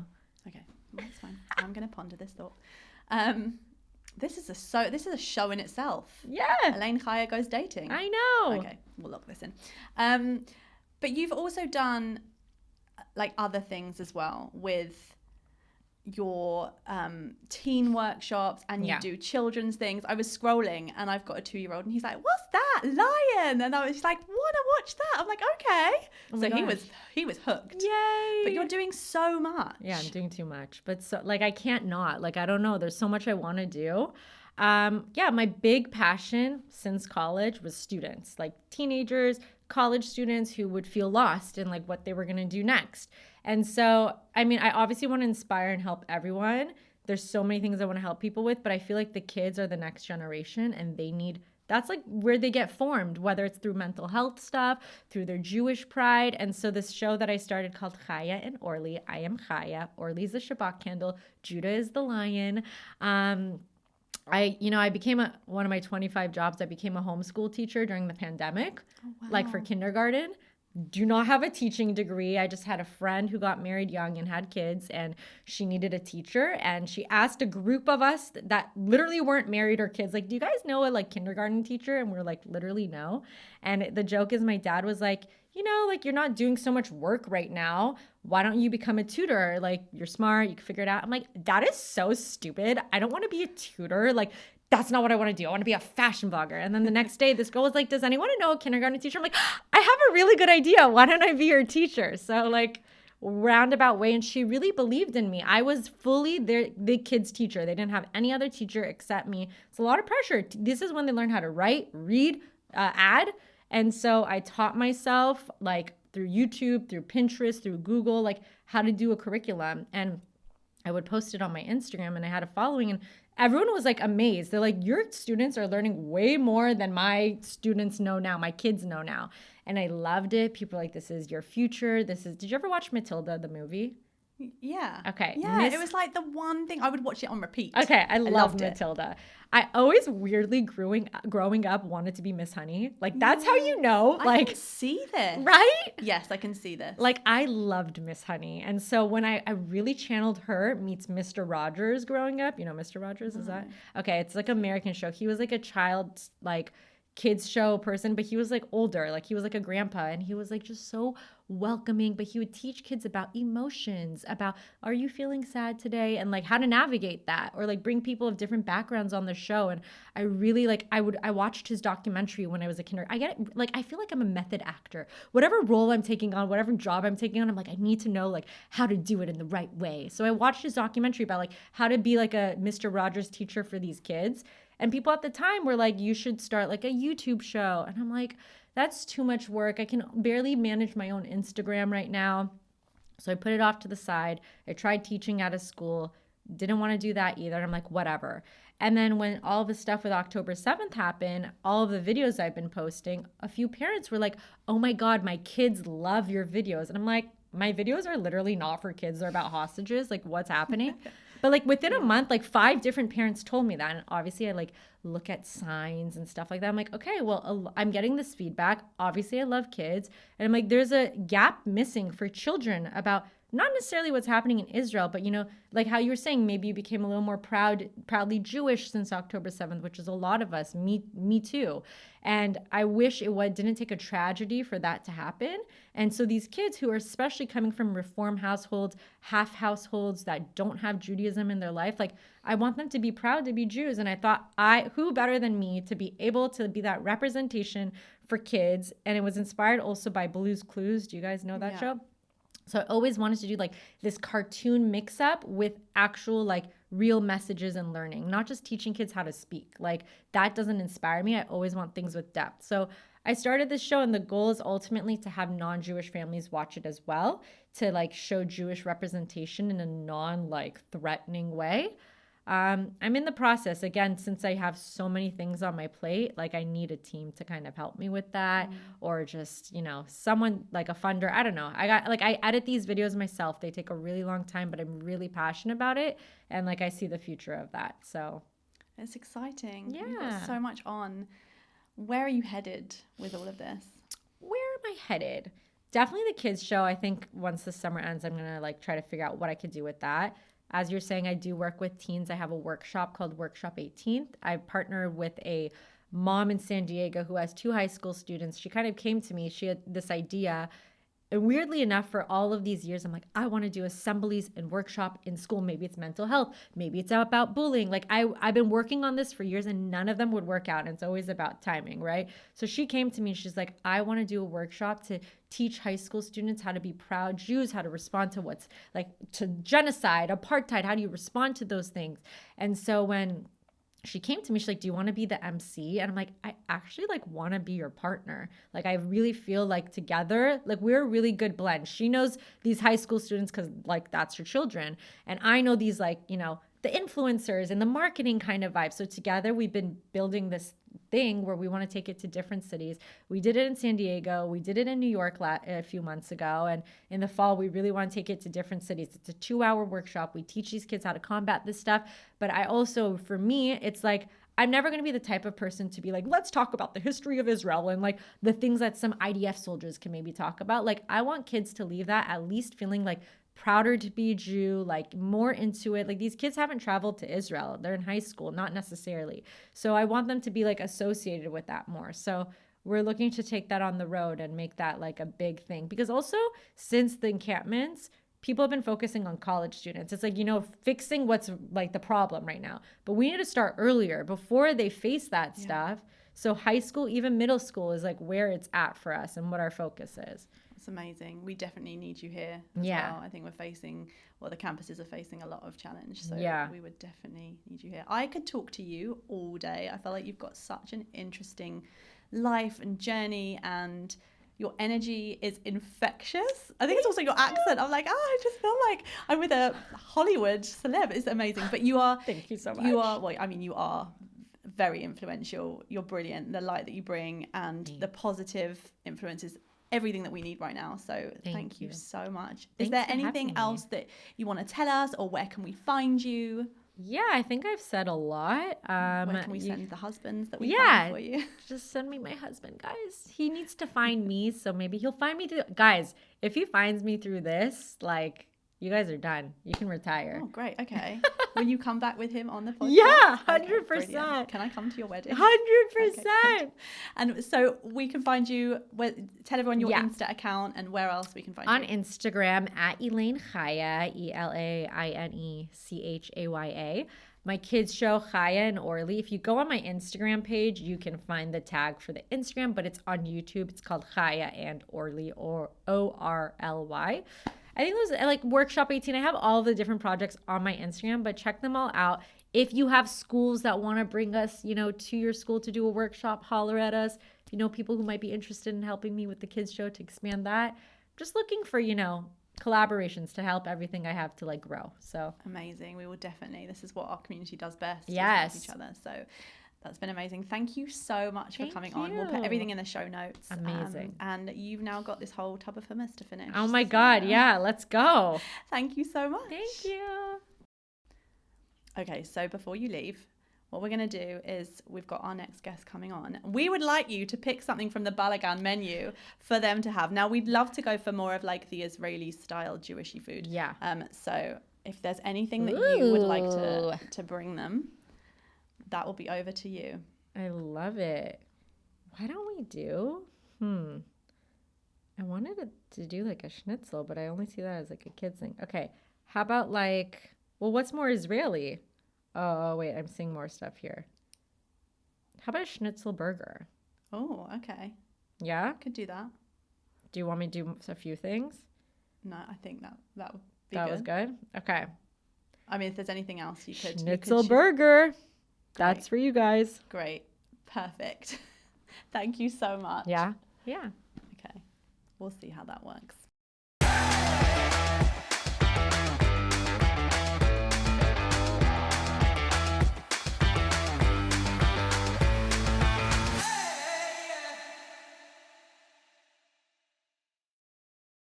Okay. Well, that's fine. I'm going to ponder this thought. This is a show in itself. Yeah. Elaine Chaya goes dating. I know. Okay. We'll lock this in. But you've also done like other things as well with your teen workshops, and you do children's things. I was scrolling and I've got a 2-year-old and he's like, what's that? Lion. And I was like, wanna watch that? I'm like, okay. So he was hooked. Yay. But you're doing so much. Yeah, I'm doing too much. But so like I can't not. Like I don't know. There's so much I want to do. My big passion since college was students, like teenagers, college students who would feel lost in like what they were going to do next. And so, I mean, I obviously want to inspire and help everyone. There's so many things I want to help people with, but I feel like the kids are the next generation and that's like where they get formed, whether it's through mental health stuff, through their Jewish pride. And so this show that I started called Chaya and Orly, I am Chaya, Orly's the Shabbat candle, Judah is the lion. I became one of my 25 jobs. I became a homeschool teacher during the pandemic, like for kindergarten. Do not have a teaching degree. I just had a friend who got married young and had kids, and she needed a teacher. And she asked a group of us that literally weren't married or kids, like, do you guys know a like kindergarten teacher? And we're like, literally no. And the joke is my dad was like, like you're not doing so much work right now. Why don't you become a tutor? Like you're smart, you can figure it out. I'm like, that is so stupid. I don't want to be a tutor. Like that's not what I want to do. I want to be a fashion blogger. And then the next day, this girl was like, does anyone know a kindergarten teacher? I'm like, I have a really good idea. Why don't I be your teacher? So like roundabout way. And she really believed in me. I was fully the kids' teacher. They didn't have any other teacher except me. It's a lot of pressure. This is when they learn how to write, read, add. And so I taught myself like through YouTube, through Pinterest, through Google, like how to do a curriculum. And I would post it on my Instagram and I had a following and everyone was like amazed. They're like, your students are learning way more than my students know now, my kids know now. And I loved it. People are like, this is your future. Did you ever watch Matilda, the movie? Yeah. Okay. Yeah, it was like the one thing I would watch it on repeat. Okay, I loved Matilda. I always weirdly growing up wanted to be Miss Honey. Like that's how you know. I like can see this. Right? Yes, I can see this. Like I loved Miss Honey. And so when I really channeled her meets Mr. Rogers growing up, Mr. Rogers, is that? Okay, it's like an American show. He was like a child like kids show person, but he was like older, like he was like a grandpa, and he was like just so welcoming. But he would teach kids about emotions, about, are you feeling sad today, and like how to navigate that, or like bring people of different backgrounds on the show. And I really like, I watched his documentary when I was a kindergarten. I get it, like I feel like I'm a method actor. Whatever role I'm taking on, whatever job I'm taking on, I'm like, I need to know like how to do it in the right way. So I watched his documentary about like how to be like a Mr. Rogers teacher for these kids. And people at the time were like, you should start like a YouTube show. And I'm like, that's too much work. I can barely manage my own Instagram right now. So I put it off to the side. I tried teaching at a school, didn't want to do that either. And I'm like, whatever. And then when all the stuff with October 7th happened, all of the videos I've been posting, a few parents were like, oh my God, my kids love your videos. And I'm like, my videos are literally not for kids. They're about hostages. Like, what's happening? But like within a month, like 5 different parents told me that. And obviously I like look at signs and stuff like that. I'm like, okay, well, I'm getting this feedback. Obviously I love kids. And I'm like, there's a gap missing for children about not necessarily what's happening in Israel, but, you know, like how you were saying, maybe you became a little more proudly Jewish since October 7th, which is a lot of us, me too. And I wish it didn't take a tragedy for that to happen. And so these kids who are especially coming from Reform households, half households that don't have Judaism in their life, like I want them to be proud to be Jews. And I thought, who better than me to be able to be that representation for kids? And it was inspired also by Blue's Clues. Do you guys know that show? So I always wanted to do like this cartoon mix up with actual like real messages and learning, not just teaching kids how to speak. Like that doesn't inspire me. I always want things with depth. So I started this show, and the goal is ultimately to have non-Jewish families watch it as well, to like show Jewish representation in a non-like threatening way. I'm in the process. Again, since I have so many things on my plate, like I need a team to kind of help me with that, or just, you know, someone like a funder. I don't know. I edit these videos myself. They take a really long time, but I'm really passionate about it. And like, I see the future of that. So it's exciting. Yeah. You've got so much on. Where are you headed with all of this? Where am I headed? Definitely the kids show. I think once the summer ends, I'm going to like try to figure out what I could do with that. As you're saying, I do work with teens. I have a workshop called Workshop 18th. I partnered with a mom in San Diego who has 2 high school students. She kind of came to me. She had this idea. And weirdly enough, for all of these years, I'm like, I want to do assemblies and workshop in school. Maybe it's mental health. Maybe it's about bullying. Like I've been working on this for years, and none of them would work out. And it's always about timing, right? So she came to me and she's like, I want to do a workshop to teach high school students how to be proud Jews, how to respond to what's like to genocide, apartheid. How do you respond to those things? And so when she came to me, she's like, do you want to be the MC? And I'm like, I actually like want to be your partner. Like, I really feel like together, like we're a really good blend. She knows these high school students because like that's her children. And I know these like, you know, the influencers and the marketing kind of vibe. So together we've been building this thing where we want to take it to different cities. We did it in San Diego. We did it in New York a few months ago. And in the fall, we really want to take it to different cities. It's a 2-hour workshop. We teach these kids how to combat this stuff. But I also, for me, it's like, I'm never going to be the type of person to be like, let's talk about the history of Israel and like the things that some IDF soldiers can maybe talk about. Like, I want kids to leave that at least feeling like prouder to be a Jew, like more into it. Like these kids haven't traveled to Israel. They're in high school, not necessarily. So I want them to be like associated with that more. So we're looking to take that on the road and make that like a big thing. Because also since the encampments, people have been focusing on college students. It's like, you know, fixing what's like the problem right now. But we need to start earlier before they face that stuff. So high school, even middle school is like where it's at for us and what our focus is. It's amazing. We definitely need you here as well. I think the campuses are facing a lot of challenge. So we would definitely need you here. I could talk to you all day. I feel like you've got such an interesting life and journey, and your energy is infectious. I think it's also your accent. I'm like, I just feel like I'm with a Hollywood celeb. It's amazing. But you are. Thank you so much. You are very influential. You're brilliant. The light that you bring and the positive influences everything that we need right now. So thank you so much. Is there anything else that you want to tell us, or where can we find you? Yeah, I think I've said a lot. Where can we send the husbands that we find for you? Just send me my husband, guys. He needs to find me, so maybe he'll find me through. Guys, if he finds me through this, like, You guys are done. You can retire. Oh, great. Okay. Will you come back with him on the podcast? Yeah, Okay, 100%. brilliant. Can I come to your wedding? 100%. And so we can find you. Tell everyone your Yeah. Insta account and where else we can find On you. Instagram at Elaine Chaya, ELAINECHAYA. My kids show Chaya and Orly. If you go on my Instagram page, you can find the tag for the Instagram, but it's on YouTube. It's called Chaya and Orly, or ORLY. I think it was like Workshop 18. I have all the different projects on my Instagram, but check them all out. If you have schools that want to bring us, to your school to do a workshop, holler at us. If you know people who might be interested in helping me with the kids show to expand that. Just looking for, collaborations to help everything I have to grow. So Amazing. We will definitely. This is what our community does best. is Yes. help each other. So that's been amazing. Thank you so much for Thank coming on. We'll put you. everything in the show notes. Amazing. And you've now got this whole tub of hummus to finish. oh my So, God, yeah, let's go. Thank you so much. Thank you. Okay, so before you leave, what we're going to do is we've got our next guest coming on. We would like you to pick something from the Balagan menu for them to have. Now, we'd love to go for more of the Israeli style Jewishy food. Yeah. So if there's anything that you would like Ooh. to bring them, that will be over to you. I love it. Why don't we do? I wanted to do a schnitzel, but I only see that as a kid's thing. Okay. How about what's more Israeli? Oh, wait, I'm seeing more stuff here. How about a schnitzel burger? Oh, okay. Yeah? Could do that. Do you want me to do a few things? No, I think that would be That good. was good? Okay. I mean, if there's anything else you could... Schnitzel choose. burger. That's for you guys. Great. Perfect. Thank you so much. Yeah? Yeah. Okay. We'll see how that works.